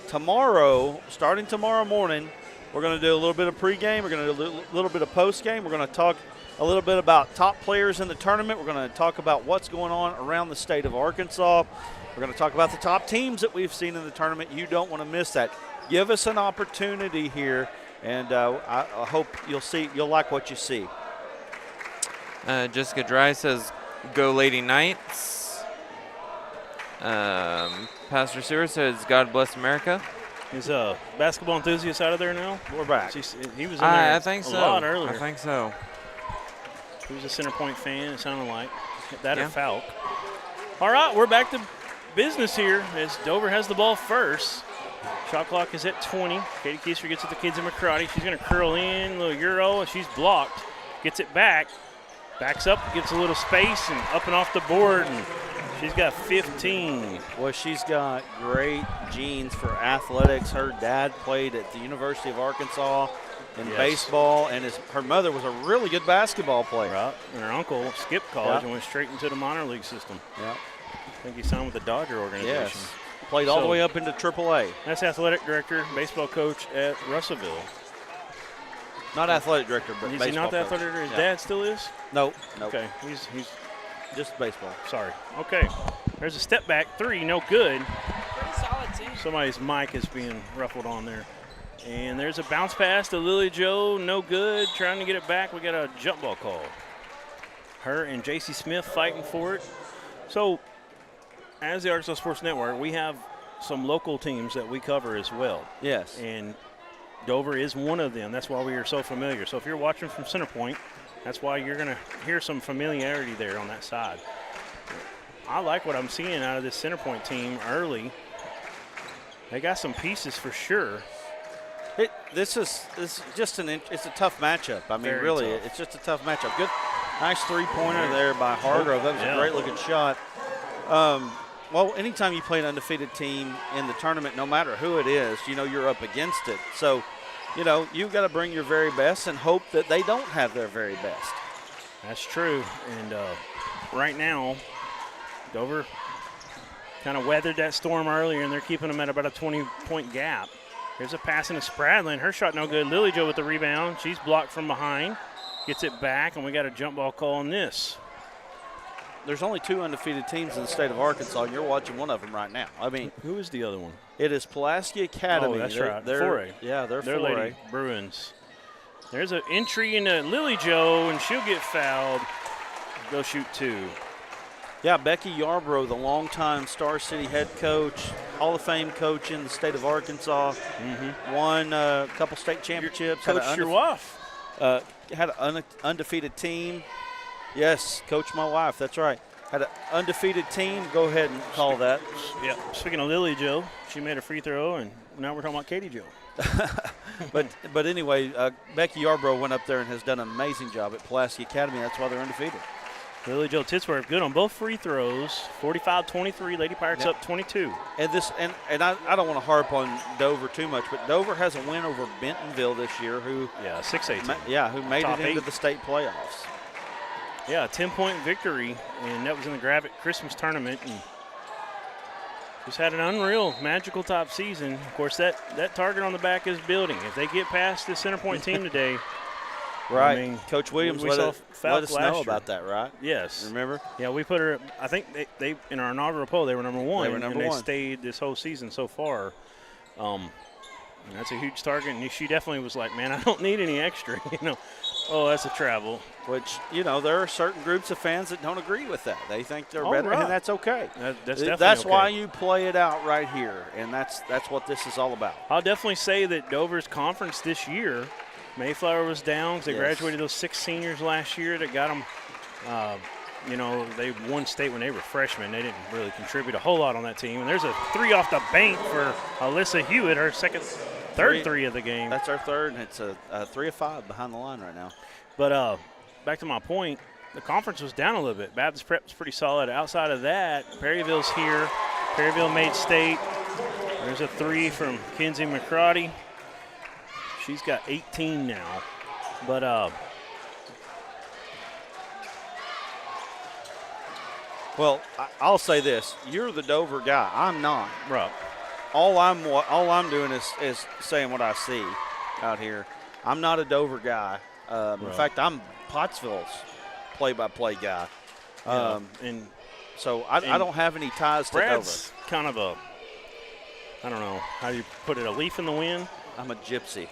Speaker 2: tomorrow, starting tomorrow morning, we're going to do a little bit of pregame. We're going to do a little bit of postgame. We're going to talk a little bit about top players in the tournament. We're going to talk about what's going on around the state of Arkansas. We're going to talk about the top teams that we've seen in the tournament. You don't want to miss that. Give us an opportunity here, and I hope you'll like what you see.
Speaker 4: Jessica Dry says, "Go Lady Knights." Pastor Seward says, "God bless America."
Speaker 1: Is a basketball enthusiast out of there now?
Speaker 2: We're back.
Speaker 1: He was in there
Speaker 4: I think
Speaker 1: a
Speaker 4: so.
Speaker 1: lot earlier.
Speaker 4: I think so.
Speaker 1: He was a Centerpoint fan, it sounded like. That
Speaker 4: Yeah.
Speaker 1: or Falk. All right, we're back to business here as Dover has the ball first. Shot clock is at 20. Katie Keister gets it to Kinsey McCrotty. She's going to curl in, a little Euro, and she's blocked. Gets it back. Backs up, gets a little space, and up and off the board, and she's got 15.
Speaker 2: Well, she's got great genes for athletics. Her dad played at the University of Arkansas in baseball, and her mother was a really good basketball player.
Speaker 1: Right, and her uncle skipped college and went straight into the minor league system.
Speaker 2: Yeah.
Speaker 1: I think he signed with the Dodger organization.
Speaker 2: Yes. Played all the way up into AAA.
Speaker 1: That's athletic director, baseball coach at Russellville.
Speaker 2: Not athletic director, but
Speaker 1: Is
Speaker 2: baseball
Speaker 1: he not the
Speaker 2: coach.
Speaker 1: athletic director? His dad still is?
Speaker 2: Nope.
Speaker 1: Okay, he's
Speaker 2: just baseball.
Speaker 1: Sorry. Okay, there's a step back three, no good.
Speaker 4: Pretty solid team.
Speaker 1: Somebody's mic is being ruffled on there. And there's a bounce pass to Lily Jo, no good. Trying to get it back, we got a jump ball call. Her and J.C. Smith fighting for it. So, as the Arkansas Sports Network, we have some local teams that we cover as well.
Speaker 2: Yes.
Speaker 1: And Dover is one of them. That's why we are so familiar. So if you're watching from Centerpoint, that's why you're going to hear some familiarity there on that side. I like what I'm seeing out of this Centerpoint team early. They got some pieces for sure.
Speaker 2: This is just it's a tough matchup. I mean,
Speaker 1: Very
Speaker 2: really,
Speaker 1: tough.
Speaker 2: it's just a tough matchup. Good, nice three-pointer there by Hargrove. That was a great-looking shot. Well, anytime you play an undefeated team in the tournament, no matter who it is, you're up against it. So, you've got to bring your very best and hope that they don't have their very best.
Speaker 1: That's true. And right now, Dover kind of weathered that storm earlier, and they're keeping them at about a 20-point gap. Here's a pass into Spradlin. Her shot no good. Lily Jo with the rebound. She's blocked from behind. Gets it back, and we got a jump ball call on this.
Speaker 2: There's only two undefeated teams in the state of Arkansas, and you're watching one of them right now. I mean,
Speaker 1: who is the other one?
Speaker 2: It is Pulaski Academy.
Speaker 1: Oh, that's right.
Speaker 2: They're
Speaker 1: 4A.
Speaker 2: Yeah, they're 4A.
Speaker 1: Lady Bruins. There's an entry into Lily Jo, and she'll get fouled. Go shoot two.
Speaker 2: Yeah, Becky Yarbrough, the longtime Star City head coach, Hall of Fame coach in the state of Arkansas, won a couple state championships.
Speaker 1: Coach your wife.
Speaker 2: Had an undefeated team. Yes, coach my wife, that's right. Had an undefeated team. Go ahead and call that.
Speaker 1: Yeah, speaking of Lily Joe, she made a free throw, and now we're talking about Katie Joe.
Speaker 2: But anyway, Becky Yarbrough went up there and has done an amazing job at Pulaski Academy. That's why they're undefeated.
Speaker 1: Lily Joe Titsworth good on both free throws. 45-23, Lady Pirates up 22.
Speaker 2: And this, and I don't want to harp on Dover too much, but Dover has a win over Bentonville this year, who
Speaker 1: 6-8.
Speaker 2: Who made
Speaker 1: Top
Speaker 2: it into
Speaker 1: 8.
Speaker 2: the state playoffs.
Speaker 1: Yeah, a 10-point victory, and that was in the Gravette Christmas tournament, and just had an unreal, magical top season. Of course, that target on the back is building. If they get past the Centerpoint team today,
Speaker 2: right?
Speaker 1: I mean,
Speaker 2: Coach Williams
Speaker 1: we
Speaker 2: let
Speaker 1: saw
Speaker 2: us
Speaker 1: Falk last
Speaker 2: know
Speaker 1: year.
Speaker 2: about that, right?
Speaker 1: Yes.
Speaker 2: Remember?
Speaker 1: Yeah, we put her. I think they in our inaugural poll they were number one.
Speaker 2: They were number
Speaker 1: and
Speaker 2: one.
Speaker 1: They stayed this whole season so far. And that's a huge target, and she definitely was like, "Man, I don't need any extra." Oh, that's a travel.
Speaker 2: Which, there are certain groups of fans that don't agree with that. They think they're better,
Speaker 1: right.
Speaker 2: and that's okay.
Speaker 1: That's definitely
Speaker 2: That's
Speaker 1: okay.
Speaker 2: why you play it out right here, and that's what this is all about.
Speaker 1: I'll definitely say that Dover's conference this year, Mayflower was down because they
Speaker 2: Yes.
Speaker 1: graduated those 6 seniors last year that got them. They won state when they were freshmen. They didn't really contribute a whole lot on that team. And there's a 3 off the bank for Alyssa Hewitt, her third three of the game.
Speaker 2: That's our third, and it's a 3 of 5 behind the line right now.
Speaker 1: But back to my point, the conference was down a little bit. Baptist Prep was pretty solid. Outside of that, Perryville's here. Perryville made state. There's a 3 from Kenzie McCrotty. She's got 18 now. But
Speaker 2: well, I'll say this: you're the Dover guy. I'm not.
Speaker 1: Right.
Speaker 2: All I'm doing is saying what I see out here. I'm not a Dover guy. In fact, I'm Pottsville's play-by-play guy.
Speaker 1: And
Speaker 2: so I don't have any ties to Dover.
Speaker 1: Brad's kind of I don't know how you put it, a leaf in the wind.
Speaker 2: I'm a gypsy.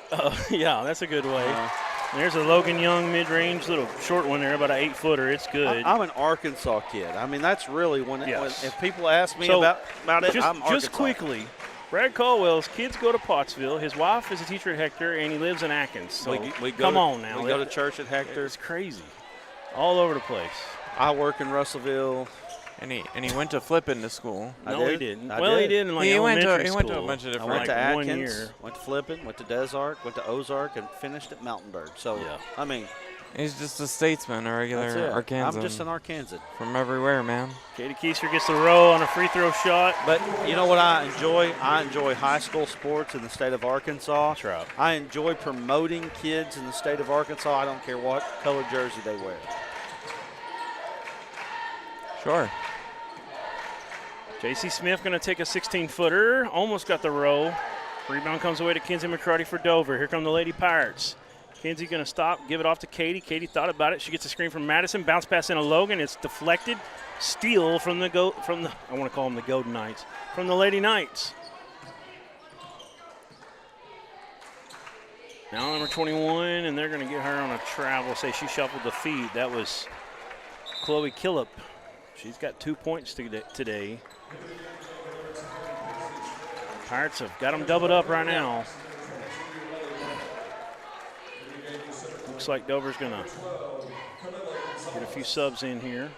Speaker 1: Yeah, that's a good way. There's a Logan Young mid-range little short one there, about an 8-footer. It's good.
Speaker 2: I'm an Arkansas kid. I mean, that's really when if people ask me
Speaker 1: So,
Speaker 2: about it,
Speaker 1: just,
Speaker 2: I'm Arkansas.
Speaker 1: Just quickly, Brad Caldwell's kids go to Pottsville. His wife is a teacher at Hector, and he lives in Atkins. So come on now.
Speaker 2: We go to church at Hector.
Speaker 1: It's crazy. All over the place.
Speaker 2: I work in Russellville.
Speaker 4: And he went to Flippin to school.
Speaker 1: No, he didn't.
Speaker 2: I
Speaker 1: Well,
Speaker 2: did.
Speaker 1: he did in like
Speaker 4: He went
Speaker 1: elementary
Speaker 4: to a
Speaker 1: school.
Speaker 4: bunch of
Speaker 2: I
Speaker 4: different.
Speaker 2: went to
Speaker 1: like 1
Speaker 2: Atkins,
Speaker 1: year.
Speaker 2: went to Flippin, went to Desark, went to Ozark, and finished at Mountainburg. So,
Speaker 1: Yeah.
Speaker 2: I mean,
Speaker 4: He's just a statesman, a regular
Speaker 2: that's it.
Speaker 4: Arkansan.
Speaker 2: I'm just an Arkansan.
Speaker 4: From everywhere, man.
Speaker 1: Katie Keister gets the row on a free throw shot.
Speaker 2: But you know what I enjoy? I enjoy high school sports in the state of Arkansas.
Speaker 1: That's right.
Speaker 2: I enjoy promoting kids in the state of Arkansas. I don't care what color jersey they wear.
Speaker 4: Sure.
Speaker 1: J.C. Smith going to take a 16-footer. Almost got the row. Rebound comes away to Kenzie McCrotty for Dover. Here come the Lady Pirates. Kenzie going to stop, give it off to Katie. Katie thought about it. She gets a screen from Madison. Bounce pass into Logan. It's deflected. Steal from I want to call them the Golden Knights, from the Lady Knights. Now number 21, and they're going to get her on a travel. Say she shuffled the feet. That was Chloe Killip. She's got 2 points today. Pirates have got them doubled up right now. Looks like Dover's going to get a few subs in here.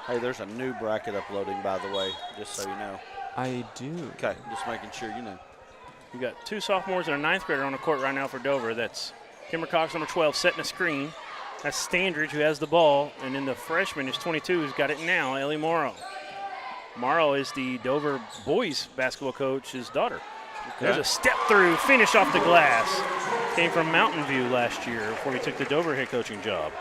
Speaker 2: Hey, there's a new bracket uploading, by the way, just so you know.
Speaker 4: I do.
Speaker 2: Okay, just making sure you know.
Speaker 1: We've got 2 sophomores and a 9th grader on the court right now for Dover. That's Kimber Cox, number 12, setting a screen. That's Standridge, who has the ball. And then the freshman is 22, who's got it now, Ellie Morrow. Morrow is the Dover boys basketball coach's daughter. Okay. There's a step through, finish off the glass. Came from Mountain View last year before he took the Dover head coaching job.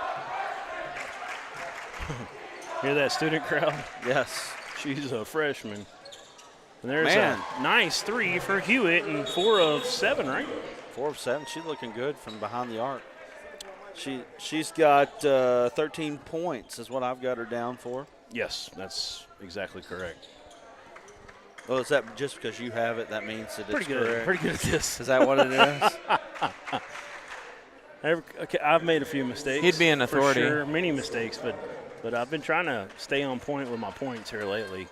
Speaker 1: Hear that student crowd?
Speaker 2: Yes.
Speaker 1: She's a freshman. And there's
Speaker 2: Man.
Speaker 1: a nice 3 for Hewitt and 4 of 7, right?
Speaker 2: 4 of 7. She's looking good from behind the arc. She's got 13 points is what I've got her down for.
Speaker 1: Yes, that's exactly correct.
Speaker 2: Well, is that just because you have it, that means that it's correct?
Speaker 1: Pretty good at this.
Speaker 2: Is that what it is?
Speaker 1: I've made a few mistakes.
Speaker 4: He'd be an
Speaker 1: for
Speaker 4: authority.
Speaker 1: sure, many mistakes, but But I've been trying to stay on point with my points here lately.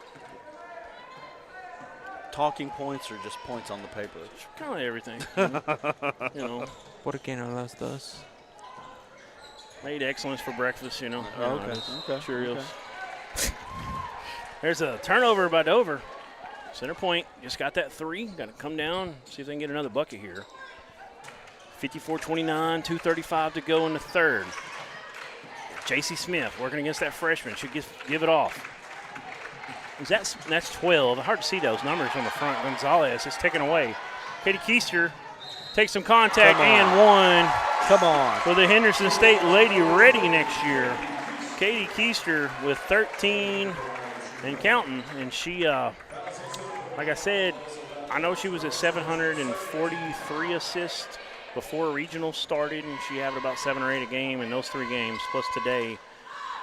Speaker 2: Talking points or just points on the paper?
Speaker 1: Kind of everything. You know.
Speaker 4: ¿Por qué no las dos?
Speaker 1: Made excellence for breakfast, you know.
Speaker 2: Oh, okay.
Speaker 1: Cheerios.
Speaker 2: Okay.
Speaker 1: There's a turnover by Dover. Centerpoint just got that 3. Got to come down, see if they can get another bucket here. 54-29, 2:35 to go in the third. J.C. Smith working against that freshman. Should give it off. That's 12. Hard to see those numbers on the front. Gonzalez is taken away. Katie Keister takes some contact and one.
Speaker 2: Come on.
Speaker 1: For the Henderson State Lady Ready next year. Katie Keister with 13 and counting. And she, like I said, I know she was at 743 assists before regionals started, and she had about 7 or 8 a game in those 3 games, plus today.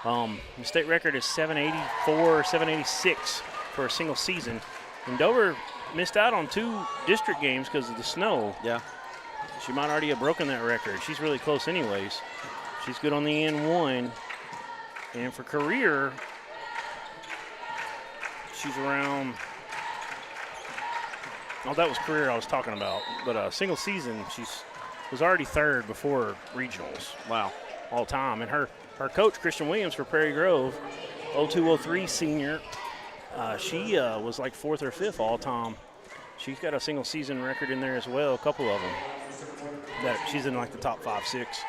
Speaker 1: The state record is 784 or 786 for a single season. And Dover missed out on 2 district games because of the snow.
Speaker 2: Yeah.
Speaker 1: She might already have broken that record. She's really close anyways. She's good on the N1. And for career, she's around, oh, that was career I was talking about. But single season, she's was already 3rd before regionals.
Speaker 2: Wow.
Speaker 1: All time. And her coach, Christian Williams for Prairie Grove, 02-03 senior, she was like 4th or 5th all time. She's got a single season record in there as well, a couple of them. She's in like the top 5, 6.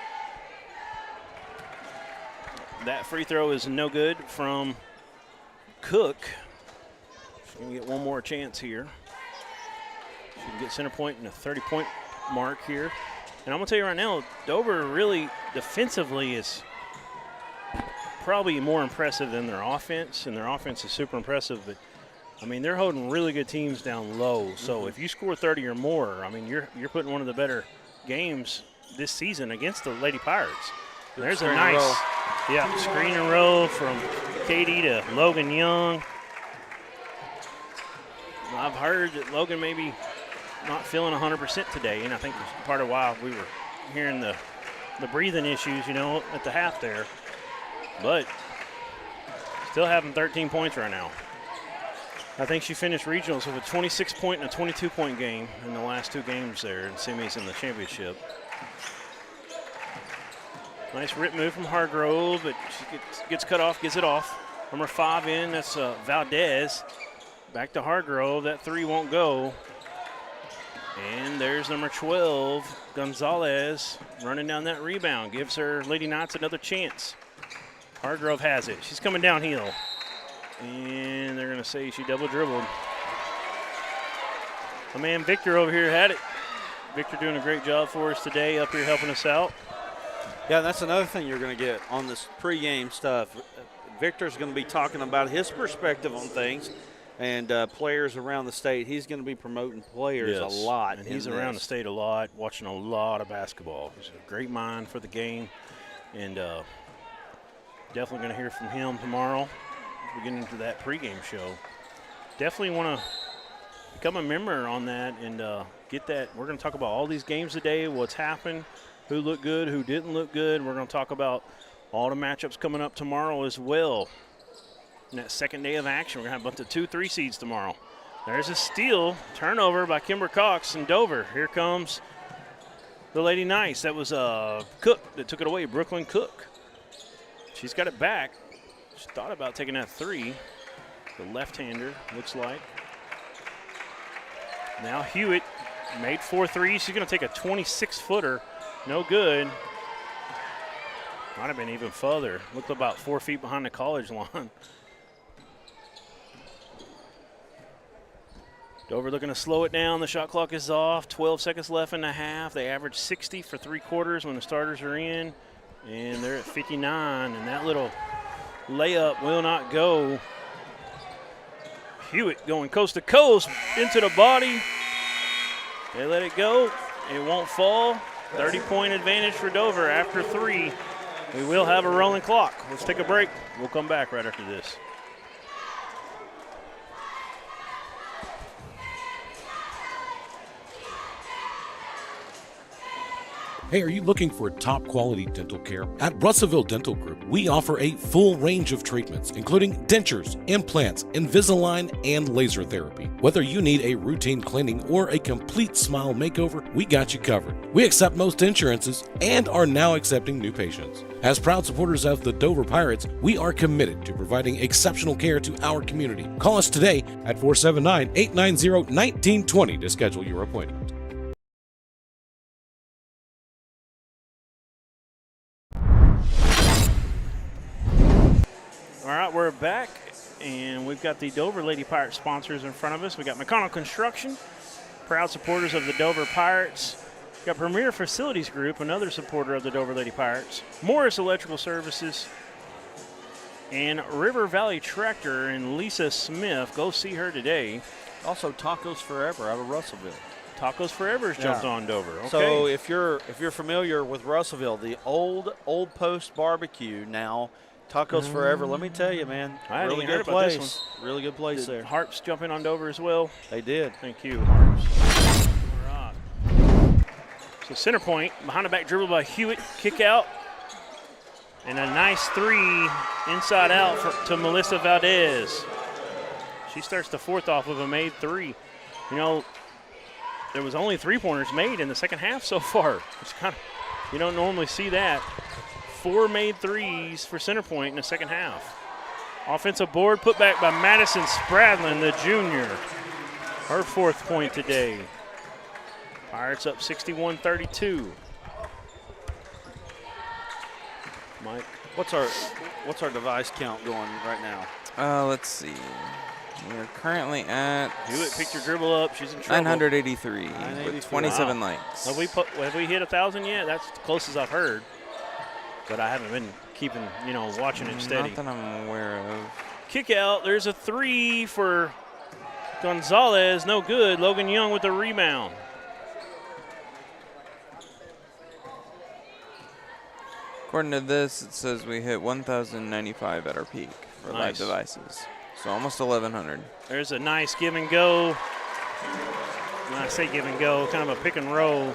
Speaker 1: That free throw is no good from Cook. She's going to get one more chance here. She can get Centerpoint in a 30-point mark here. And I'm going to tell you right now, Dover really defensively is probably more impressive than their offense, and their offense is super impressive. But, I mean, they're holding really good teams down low. So if you score 30 or more, I mean, you're putting one of the better games this season against the Lady Pirates. There's a nice screen and roll from Katie to Logan Young. I've heard that Logan may be not feeling 100% today, and I think that's part of why we were hearing the breathing issues, you know, at the half there. But still having 13 points right now. I think she finished regionals with a 26-point and a 22-point game in the last 2 games there in semis in the championship. Nice rip move from Hargrove, but she gets cut off, gets it off. Number 5 in, that's Valdez. Back to Hargrove, that 3 won't go. And there's number 12, Gonzalez, running down that rebound. Gives her Lady Knights another chance. Hargrove has it. She's coming downhill. And they're going to say she double dribbled. My man Victor over here had it. Victor doing a great job for us today up here helping us out.
Speaker 2: Yeah, that's another thing you're going to get on this pregame stuff. Victor's going to be talking about his perspective on things and players around the state. He's going to be promoting players a lot.
Speaker 1: And he's around the state a lot, watching a lot of basketball. He's a great mind for the game. And definitely going to hear from him tomorrow as we get into that pregame show. Definitely want to become a member on that and get that. We're going to talk about all these games today, what's happened, who looked good, who didn't look good. We're going to talk about all the matchups coming up tomorrow as well. In that second day of action, we're going to have a bunch of 2-3 seeds tomorrow. There's a steal, turnover by Kimber Cox and Dover. Here comes the Lady Knights. That was Cook that took it away, Brooklyn Cook. She's got it back. She thought about taking that 3. The left-hander, looks like. Now Hewitt made 4 threes. She's going to take a 26-footer. No good. Might have been even further. Looked about 4 feet behind the college line. Dover looking to slow it down. The shot clock is off. 12 seconds left in the half. They average 60 for 3 quarters when the starters are in. And they're at 59. And that little layup will not go. Hewitt going coast to coast into the body. They let it go. It won't fall. 30-point advantage for Dover after 3. We will have a rolling clock. Let's take a break. We'll come back right after this.
Speaker 5: Hey, are you looking for top quality dental care? At Russellville Dental Group, we offer a full range of treatments, including dentures, implants, Invisalign, and laser therapy. Whether you need a routine cleaning or a complete smile makeover, we got you covered. We accept most insurances and are now accepting new patients. As proud supporters of the Dover Pirates, we are committed to providing exceptional care to our community. Call us today at 479-890-1920 to schedule your appointment.
Speaker 1: All right, we're back, and we've got the Dover Lady Pirates sponsors in front of us. We got McConnell Construction, proud supporters of the Dover Pirates. We got Premier Facilities Group, another supporter of the Dover Lady Pirates. Morris Electrical Services, and River Valley Tractor and Lisa Smith. Go see her today.
Speaker 2: Also, Tacos Forever out of Russellville.
Speaker 1: Tacos Forever's jumped on Dover. Okay.
Speaker 2: So if you're familiar with Russellville, the old Post Barbecue now. Tacos Forever, let me tell you, man,
Speaker 1: I
Speaker 2: really good place. Really good place there.
Speaker 1: Harps jumping on Dover as well.
Speaker 2: They did.
Speaker 1: Thank you, Harps. All right. So Centerpoint, behind the back dribble by Hewitt, kick out. And a nice three inside out to Melissa Valdez. She starts the fourth off of a made three. You know, there was only 3-pointers made in the second half so far. It's kind of, you don't normally see that. 4 made threes for Centerpoint in the second half. Offensive board put back by Madison Spradlin, the junior. Her 4th point today. Pirates up 61-32. Mike,
Speaker 2: what's our device count going right now?
Speaker 4: Let's see. We're currently at
Speaker 1: Hewitt picked your dribble up. She's in trouble.
Speaker 4: 983 with 27
Speaker 1: wow.
Speaker 4: likes.
Speaker 1: Have we hit 1,000 yet? That's the closest I've heard. But I haven't been keeping, watching it steady.
Speaker 4: Not that I'm aware of.
Speaker 1: Kick out. There's a three for Gonzalez. No good. Logan Young with the rebound.
Speaker 4: According to this, it says we hit 1,095 at our peak for live devices. So almost 1,100.
Speaker 1: There's a nice give and go. When I say give and go, kind of a pick and roll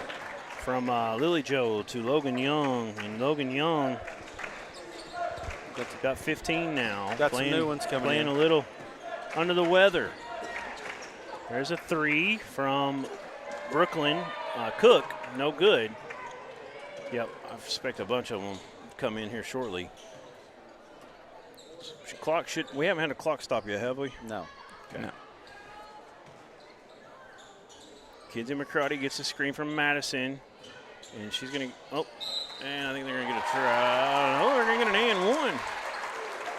Speaker 1: from Lily Joe to Logan Young. And Logan Young got 15 now.
Speaker 2: Got some new ones coming
Speaker 1: Playing
Speaker 2: in.
Speaker 1: a little under the weather. There's a three from Brooklyn. Cook, no good. Yep, I expect a bunch of them come in here shortly. We haven't had a clock stop yet, have we?
Speaker 2: No.
Speaker 1: Okay.
Speaker 4: No.
Speaker 1: Kinsey McCrotty gets a screen from Madison, and she's going to, and I think they're going to get a try. Oh, they're going to get an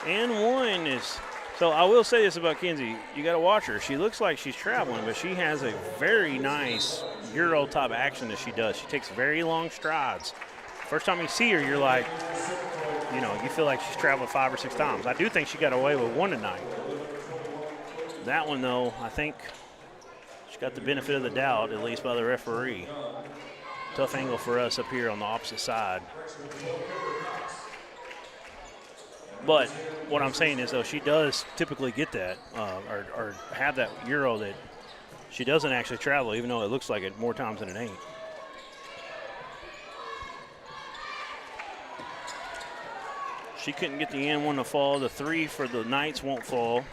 Speaker 1: and one is, so I will say this about Kinsey. You got to watch her. She looks like she's traveling, but she has a very nice Euro type action that she does. She takes very long strides. First time you see her, you're like, you feel like she's traveled 5 or 6 times. I do think she got away with one tonight. That one, though, I think she got the benefit of the doubt, at least by the referee. Tough angle for us up here on the opposite side. But what I'm saying is, though, she does typically get that or have that Euro that she doesn't actually travel, even though it looks like it more times than it ain't. She couldn't get the and one to fall. The three for the Knights won't fall.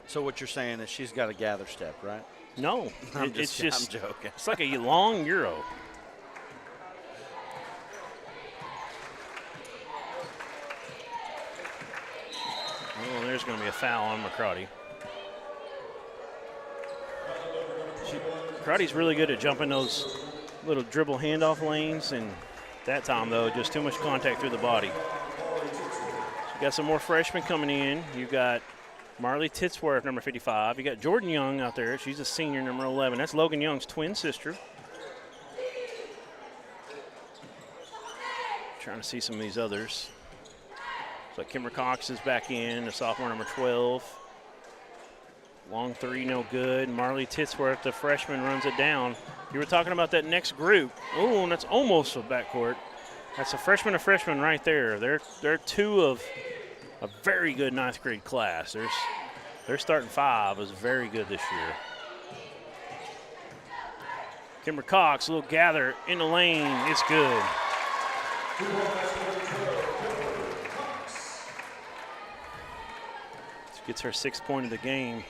Speaker 2: So what you're saying is she's got a gather step, right?
Speaker 1: No,
Speaker 2: I'm
Speaker 1: it's just
Speaker 2: joking.
Speaker 1: It's like a long Euro. Oh, there's going to be a foul on McCrotty. McCrotty's really good at jumping those little dribble handoff lanes, and that time, though, just too much contact through the body. Got some more freshmen coming in. You've got Marley Titsworth, number 55. You got Jordan Young out there. She's a senior, number 11. That's Logan Young's twin sister. Trying to see some of these others. So Kimber Cox is back in, the sophomore, number 12. Long three, no good. Marley Titsworth, the freshman, runs it down. You were talking about that next group. Oh, and that's almost a backcourt. That's a freshman right there. They're two of a very good 9th grade class. Their starting 5 is very good this year. Kimber Cox, a little gather in the lane. It's good. She gets her 6th point of the game.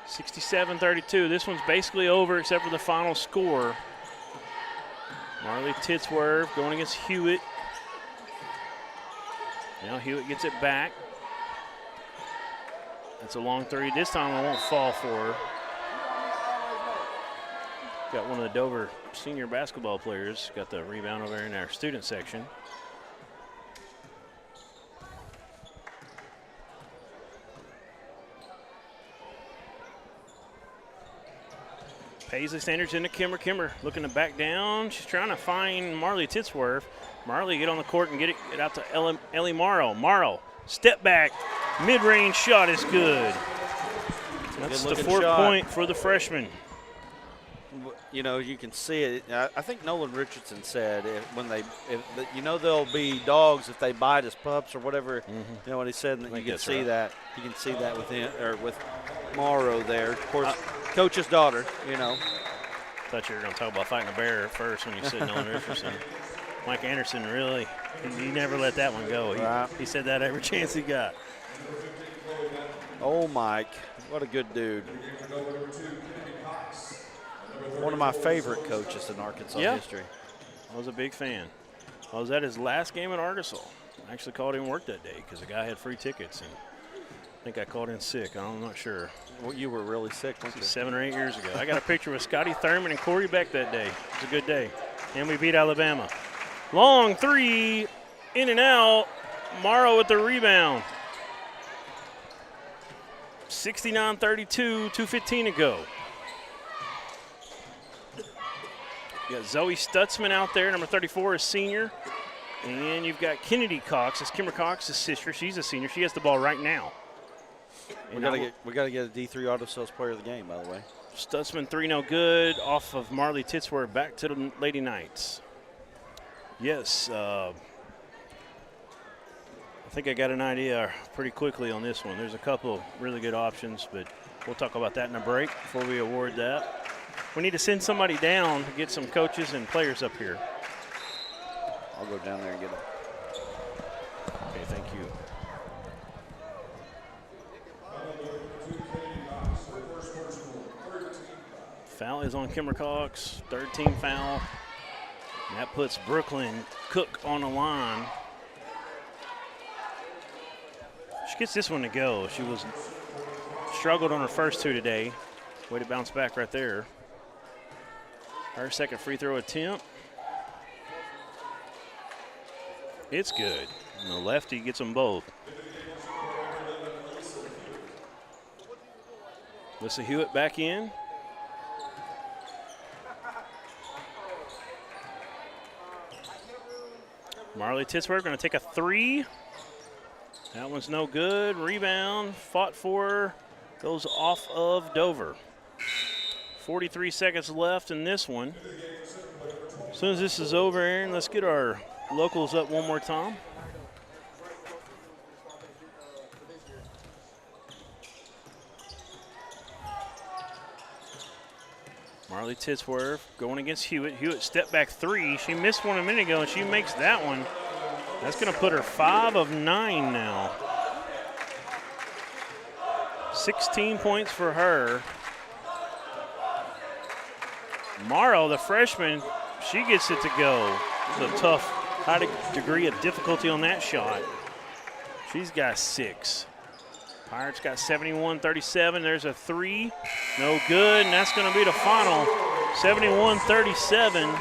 Speaker 1: 67-32. This one's basically over except for the final score. Marley Titsworth going against Hewitt. Now Hewitt gets it back. That's a long 3. This time it won't fall for her. Got one of the Dover senior basketball players. Got the rebound over in our student section. Paisley Sanders into Kimber. Kimber looking to back down. She's trying to find Marley Titsworth. Marley get on the court and get out to Ellie Morrow. Morrow, step back, mid-range shot is good. That's the 4th point for the freshman.
Speaker 2: You know, you can see it. I think Nolan Richardson said there'll be dogs if they bite as pups or whatever. You know what he said, and you can see that. You can see that with him or with Morrow there. Of course, coach's daughter. You know.
Speaker 1: Thought you were going to talk about fighting a bear at first when you said Nolan Richardson. Mike Anderson really, he never let that one go. He said that every chance he got.
Speaker 2: Oh, Mike, what a good dude. One of my favorite coaches in Arkansas history.
Speaker 1: I was a big fan. I was at his last game at Arkansas. I actually called in work that day because the guy had free tickets, and I think I called in sick. I'm not sure.
Speaker 2: Well, you were really sick, weren't you?
Speaker 1: 7 or 8 years ago. I got a picture with Scotty Thurman and Corey Beck that day. It was a good day. And we beat Alabama. Long 3, in and out. Morrow with the rebound. 69-32, 2:15 to go. You got Zoe Stutzman out there, number 34, is senior. And you've got Kennedy Cox. It's Kimber Cox's sister. She's a senior. She has the ball right now.
Speaker 2: We gotta get a D3 Auto Sales Player of the Game, by the way.
Speaker 1: Stutzman 3 no good off of Marley Titsworth. Back to the Lady Knights. Yes, I think I got an idea pretty quickly on this one. There's a couple really good options, but we'll talk about that in a break before we award that. We need to send somebody down to get some coaches and players up here.
Speaker 2: I'll go down there and get them.
Speaker 1: Okay, thank you. Foul is on Kimber Cox, 3rd team foul. And that puts Brooklyn Cook on the line. She gets this one to go. She was struggled on her first 2 today. Way to bounce back right there. Her 2nd free throw attempt. It's good. And the lefty gets them both. Alyssa Hewitt back in. Marley Titsworth going to take a 3. That one's no good. Rebound, fought for, goes off of Dover. 43 seconds left in this one. As soon as this is over, Aaron, let's get our locals up one more time. Marley Titsworth going against Hewitt. Hewitt step back 3. She missed one a minute ago, and she makes that one. That's going to put her 5 of 9 now. 16 points for her. Morrow, the freshman, she gets it to go. It's a tough, high degree of difficulty on that shot. She's got 6. Pirates got 71-37. There's a 3. No good, and that's going to be the final. 71-37.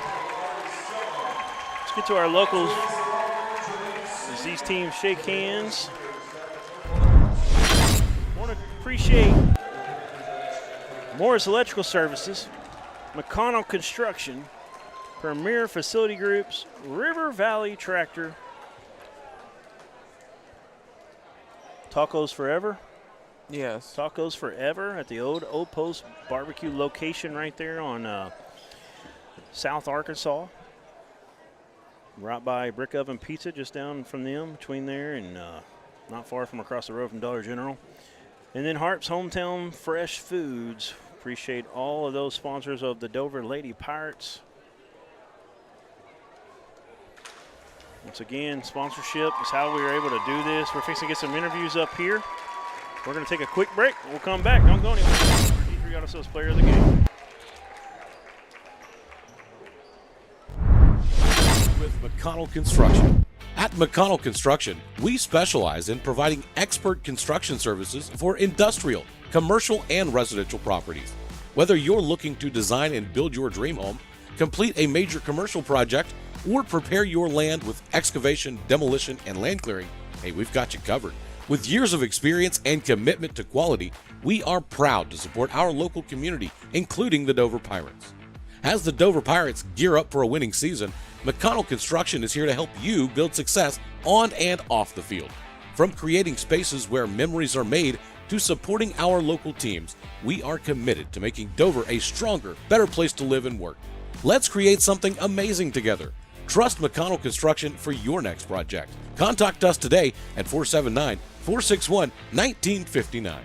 Speaker 1: Let's get to our locals as these teams shake hands. Want to appreciate Morris Electrical Services, McConnell Construction, Premier Facility Groups, River Valley Tractor, Tacos Forever.
Speaker 4: Yes.
Speaker 1: Tacos Forever at the old Post Barbecue location right there on South Arkansas. Right by Brick Oven Pizza, just down from them, between there and not far from across the road from Dollar General. And then Harp's Hometown Fresh Foods, Appreciate all of those sponsors of the Dover Lady Pirates. Once again, sponsorship is how we were able to do this. We're fixing to get some interviews up here. We're going to take a quick break. We'll come back. Don't go anywhere. D3 Auto Sales Player of the Game.
Speaker 5: With McConnell Construction. At McConnell Construction, we specialize in providing expert construction services for industrial, commercial, and residential properties. Whether you're looking to design and build your dream home, complete a major commercial project, or prepare your land with excavation, demolition, and land clearing, hey, we've got you covered. With years of experience and commitment to quality, we are proud to support our local community, including the Dover Pirates. As the Dover Pirates gear up for a winning season, McConnell Construction is here to help you build success on and off the field. From creating spaces where memories are made to supporting our local teams, we are committed to making Dover a stronger, better place to live and work. Let's create something amazing together. Trust McConnell Construction for your next project. Contact us today at 479-461-1959.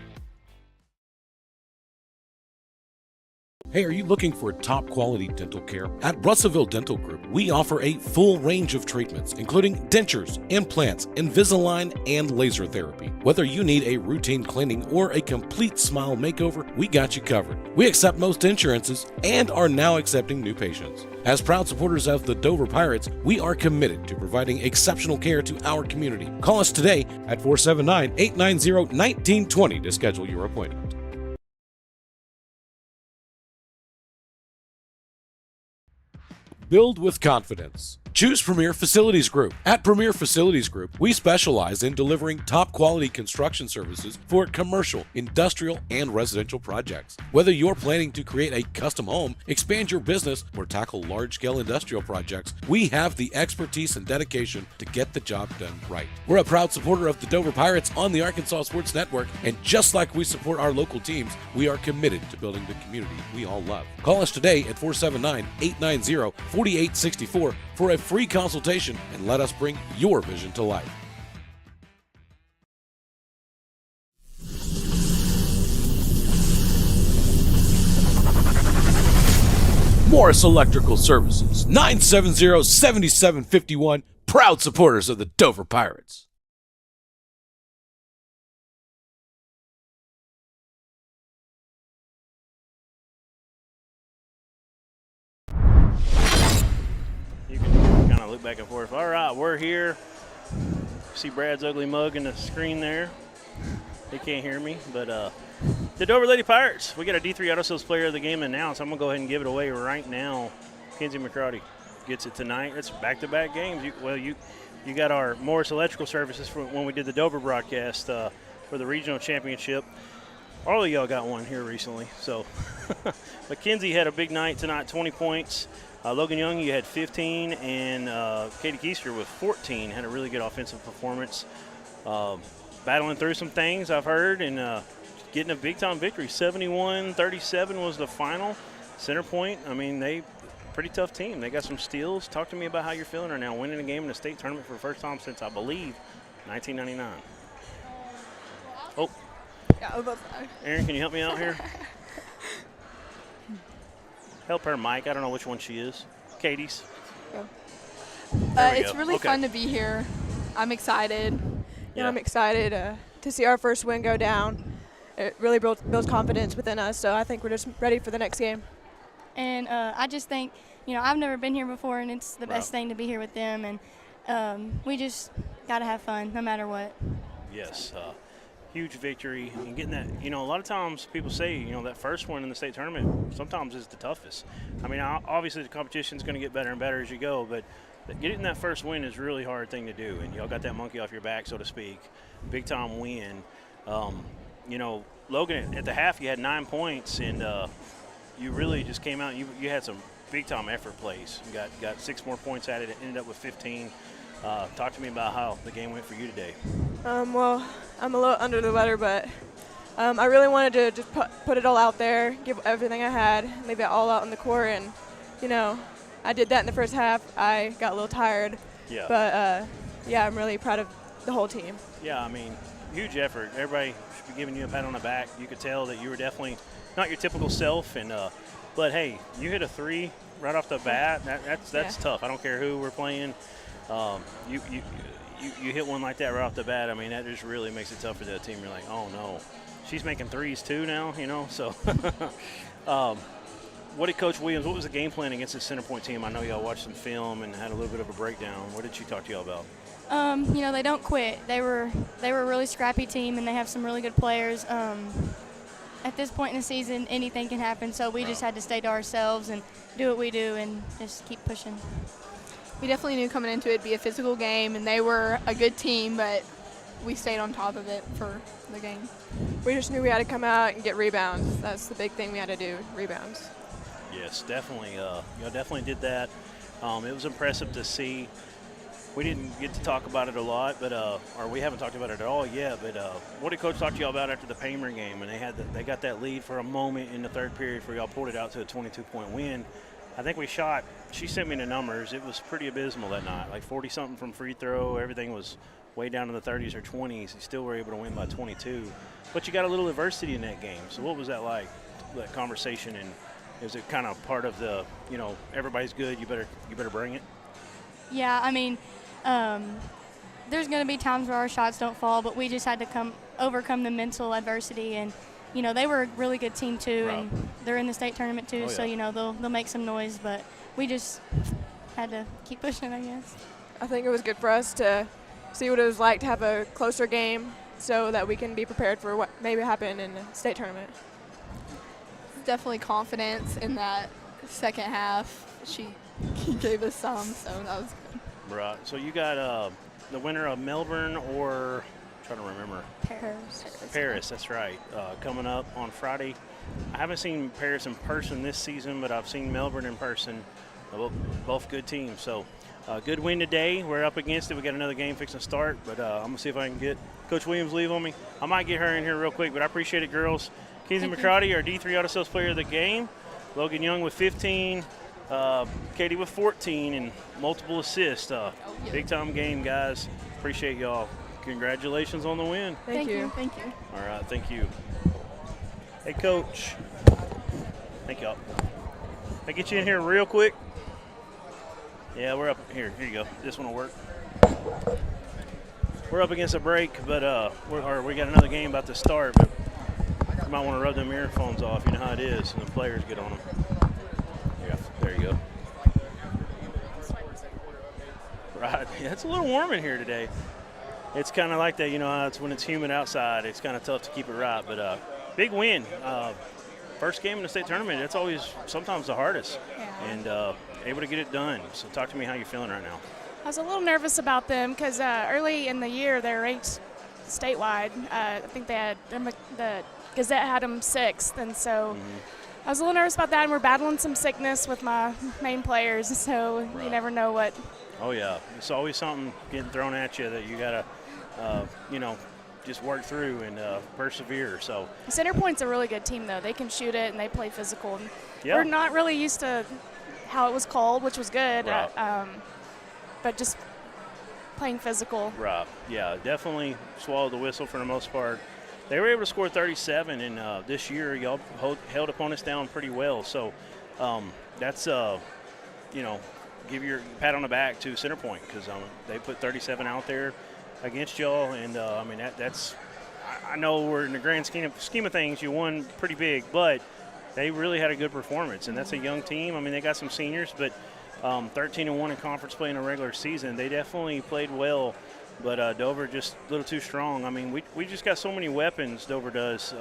Speaker 5: Hey, are you looking for top quality dental care? At Russellville Dental Group, we offer a full range of treatments, including dentures, implants, Invisalign, and laser therapy. Whether you need a routine cleaning or a complete smile makeover, we got you covered. We accept most insurances and are now accepting new patients. As proud supporters of the Dover Pirates, we are committed to providing exceptional care to our community. Call us today at 479-890-1920 to schedule your appointment. Build with confidence. Choose Premier Facilities Group. At Premier Facilities Group, we specialize in delivering top quality construction services for commercial, industrial, and residential projects. Whether you're planning to create a custom home, expand your business, or tackle large-scale industrial projects, we have the expertise and dedication to get the job done right. We're a proud supporter of the Dover Pirates on the Arkansas Sports Network, and just like we support our local teams, we are committed to building the community we all love. Call us today at 479-890-4864 for a free consultation and let us bring your vision to life. Morris Electrical Services, 970-7751, proud supporters of the Dover Pirates.
Speaker 1: Look back and forth. All right, we're here. See Brad's ugly mug in the screen there. He can't hear me, but the Dover Lady Pirates. We got a D3 Auto Sales Player of the Game announced. I'm gonna go ahead and give it away right now. Kenzie McCrotty gets it tonight. It's back-to-back games. You got our Morris Electrical Services for when we did the Dover broadcast for the regional championship. All of y'all got one here recently. So, but Kenzie had a big night tonight. 20 points. Logan Young, you had 15, and Katie Keister with 14 had a really good offensive performance. Battling through some things I've heard and getting a big-time victory. 71-37 was the final. Centerpoint, I mean, they pretty tough team. They got some steals. Talk to me about how you're feeling right now, winning a game in a state tournament for the first time since, I believe, 1999. Oh.
Speaker 8: Yeah,
Speaker 1: Aaron, can you help me out here? Help her, Mike. I don't know which one she is. Katie's.
Speaker 8: It's really fun to be here. I'm excited.
Speaker 1: Yeah.
Speaker 8: I'm excited to see our first win go down. It really builds confidence within us, so I think we're just ready for the next game.
Speaker 7: And I just think, I've never been here before, and it's the best thing to be here with them. And we just got to have fun no matter what.
Speaker 1: Yes. Huge victory and getting that, a lot of times people say, that first one in the state tournament sometimes is the toughest. I mean, obviously the competition's going to get better and better as you go, but getting that first win is a really hard thing to do, and y'all got that monkey off your back, so to speak. Big time win. Logan, at the half you had 9 points, and you really just came out and you had some big time effort plays. You got 6 more points added, it ended up with 15. Talk to me about how the game went for you today.
Speaker 8: Well, I'm a little under the weather, but I really wanted to just put it all out there, give everything I had, leave it all out on the court, and, I did that in the first half. I got a little tired, but, I'm really proud of the whole team.
Speaker 1: Yeah, I mean, huge effort. Everybody should be giving you a pat on the back. You could tell that you were definitely not your typical self. And but hey, you hit a 3 right off the bat. That's tough. I don't care who we're playing. You hit one like that right off the bat. I mean, that just really makes it tough for the team. You're like, oh no, she's making 3s too now. So. What did Coach Williams? What was the game plan against the Centerpoint team? I know y'all watched some film and had a little bit of a breakdown. What did she talk to y'all about?
Speaker 9: They don't quit. They were a really scrappy team, and they have some really good players. At this point in the season, anything can happen, so we just had to stay to ourselves and do what we do and just keep pushing.
Speaker 10: We definitely knew coming into it it'd be a physical game, and they were a good team, but we stayed on top of it for the game.
Speaker 8: We just knew we had to come out and get rebounds. That's the big thing we had to do, rebounds.
Speaker 1: Yes, definitely. Y'all definitely did that. It was impressive to see. We didn't get to talk about it a lot, but or we haven't talked about it at all yet. But what did Coach talk to y'all about after the Paymer game? And they got that lead for a moment in the third period where y'all pulled it out to a 22-point win. I think we shot. She sent me the numbers. It was pretty abysmal that night, like 40-something from free throw. Everything was way down in the 30s or 20s. You still were able to win by 22. But you got a little adversity in that game. So what was that like? That conversation, and is it kind of part of the, everybody's good, you better bring it?
Speaker 9: Yeah, I mean, there's going to be times where our shots don't fall, but we just had to overcome the mental adversity. And, they were a really good team too, and they're in the state tournament too, so, they'll make some noise. But we just had to keep pushing, I guess.
Speaker 8: I think it was good for us to see what it was like to have a closer game so that we can be prepared for what maybe happen in the state tournament.
Speaker 10: Definitely confidence in that second half. She gave us some, so that was good.
Speaker 1: Right. So you got the winner of Melbourne or I'm trying to remember. Paris, that's right. Coming up on Friday. I haven't seen Paris in person this season, but I've seen Melbourne in person. Both good teams. So good win today. We're up against it. We got another game fixing to start, but I'm going to see if I can get Coach Williams leave on me. I might get her in here real quick, but I appreciate it, girls. Kinsey McCrotty, our D3 Auto Sales Player of the Game. Logan Young with 15. Katie with 14 and multiple assists. Big-time game, guys. Appreciate y'all. Congratulations on the win.
Speaker 8: Thank you.
Speaker 10: Thank you.
Speaker 1: All right, thank you. Hey, Coach. Thank y'all. Can I get you in here real quick? Yeah, we're up here. Here you go. This one will work. We're up against a break, but we got another game about to start, but you might want to rub them earphones off. You know how it is, and the players get on them. Yeah, there you go. Right. Yeah, it's a little warm in here today. It's kind of like that, it's when it's humid outside. It's kind of tough to keep it right, but big win. First game in the state tournament, that's always sometimes the hardest, and able to get it done. So talk to me how you're feeling right now.
Speaker 7: I was a little nervous about them because early in the year they were ranked statewide. I think they had the Gazette had them 6th, and so I was a little nervous about that. And we're battling some sickness with my main players, so you never know what.
Speaker 1: Oh yeah, it's always something getting thrown at you that you gotta, just work through and persevere. So
Speaker 7: Centerpoint's a really good team, though. They can shoot it and they play physical. And
Speaker 1: yeah.
Speaker 7: We're not really used to how it was called, which was good,
Speaker 1: right.
Speaker 7: But just playing physical.
Speaker 1: Right. Yeah, definitely swallowed the whistle for the most part. They were able to score 37, and this year y'all held opponents down pretty well. So that's, give your pat on the back to Centerpoint because they put 37 out there against y'all, and that's. I know we're in the grand scheme of things, you won pretty big, but they really had a good performance, and that's a young team. I mean, they got some seniors, but 13-1 in conference play in a regular season. They definitely played well, but Dover just a little too strong. I mean, we just got so many weapons, Dover does.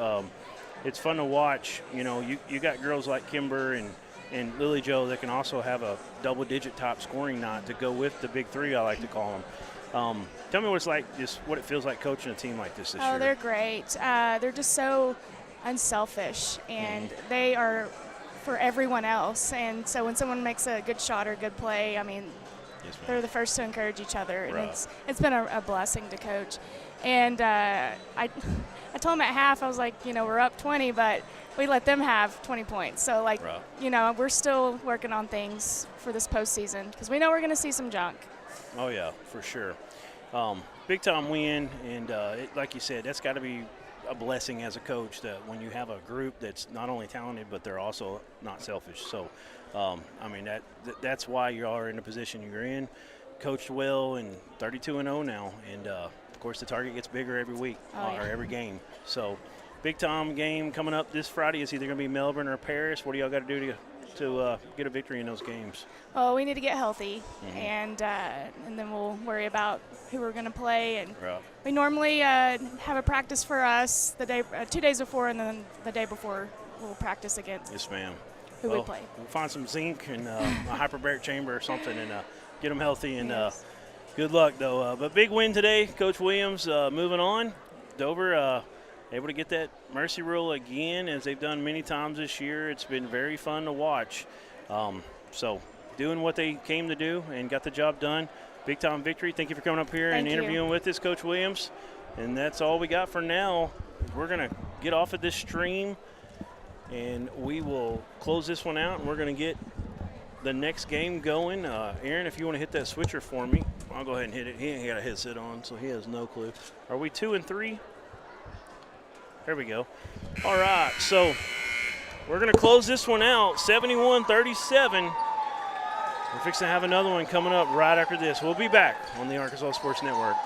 Speaker 1: It's fun to watch. You got girls like Kimber and Lily Jo that can also have a double-digit top scoring night to go with the big three, I like to call them. Tell me what it's like, what it feels like coaching a team like this year.
Speaker 7: Oh, they're great. They're just so unselfish, and they are for everyone else. And so when someone makes a good shot or a good play, I mean, they're the first to encourage each other. And it's been a blessing to coach. And I told them at half, I was like, we're up 20, but we let them have 20 points. So, we're still working on things for this postseason because we know we're going to see some junk.
Speaker 1: Oh, yeah, for sure. Big-time win, and like you said, that's got to be a blessing as a coach that when you have a group that's not only talented, but they're also not selfish. So, I mean, that's why you are in the position you're in. Coached well and 32-0 now. And, of course, the target gets bigger every week or every game. So, big time game coming up this Friday. It's either going to be Melbourne or Paris. What do y'all got to do to get a victory in those games?
Speaker 7: Well, we need to get healthy, and then we'll worry about who we're going to play. And we normally have a practice for us the day 2 days before, and then the day before we'll practice against.
Speaker 1: Yes, ma'am.
Speaker 7: Who we play?
Speaker 1: We'll find some zinc and a hyperbaric chamber or something, and get them healthy. And good luck, though. But big win today, Coach Williams. Moving on, Dover. Able to get that mercy rule again, as they've done many times this year. It's been very fun to watch. So doing what they came to do and got the job done. Big time victory. Thank you for coming up here and interviewing with us, Coach Williams. And that's all we got for now. We're going to get off of this stream, and we will close this one out, and we're going to get the next game going. Aaron, if you want to hit that switcher for me, I'll go ahead and hit it. He ain't got a headset on, so he has no clue. Are we 2-3? There we go. All right, so we're going to close this one out, 71-37. We're fixing to have another one coming up right after this. We'll be back on the Arkansas Sports Network.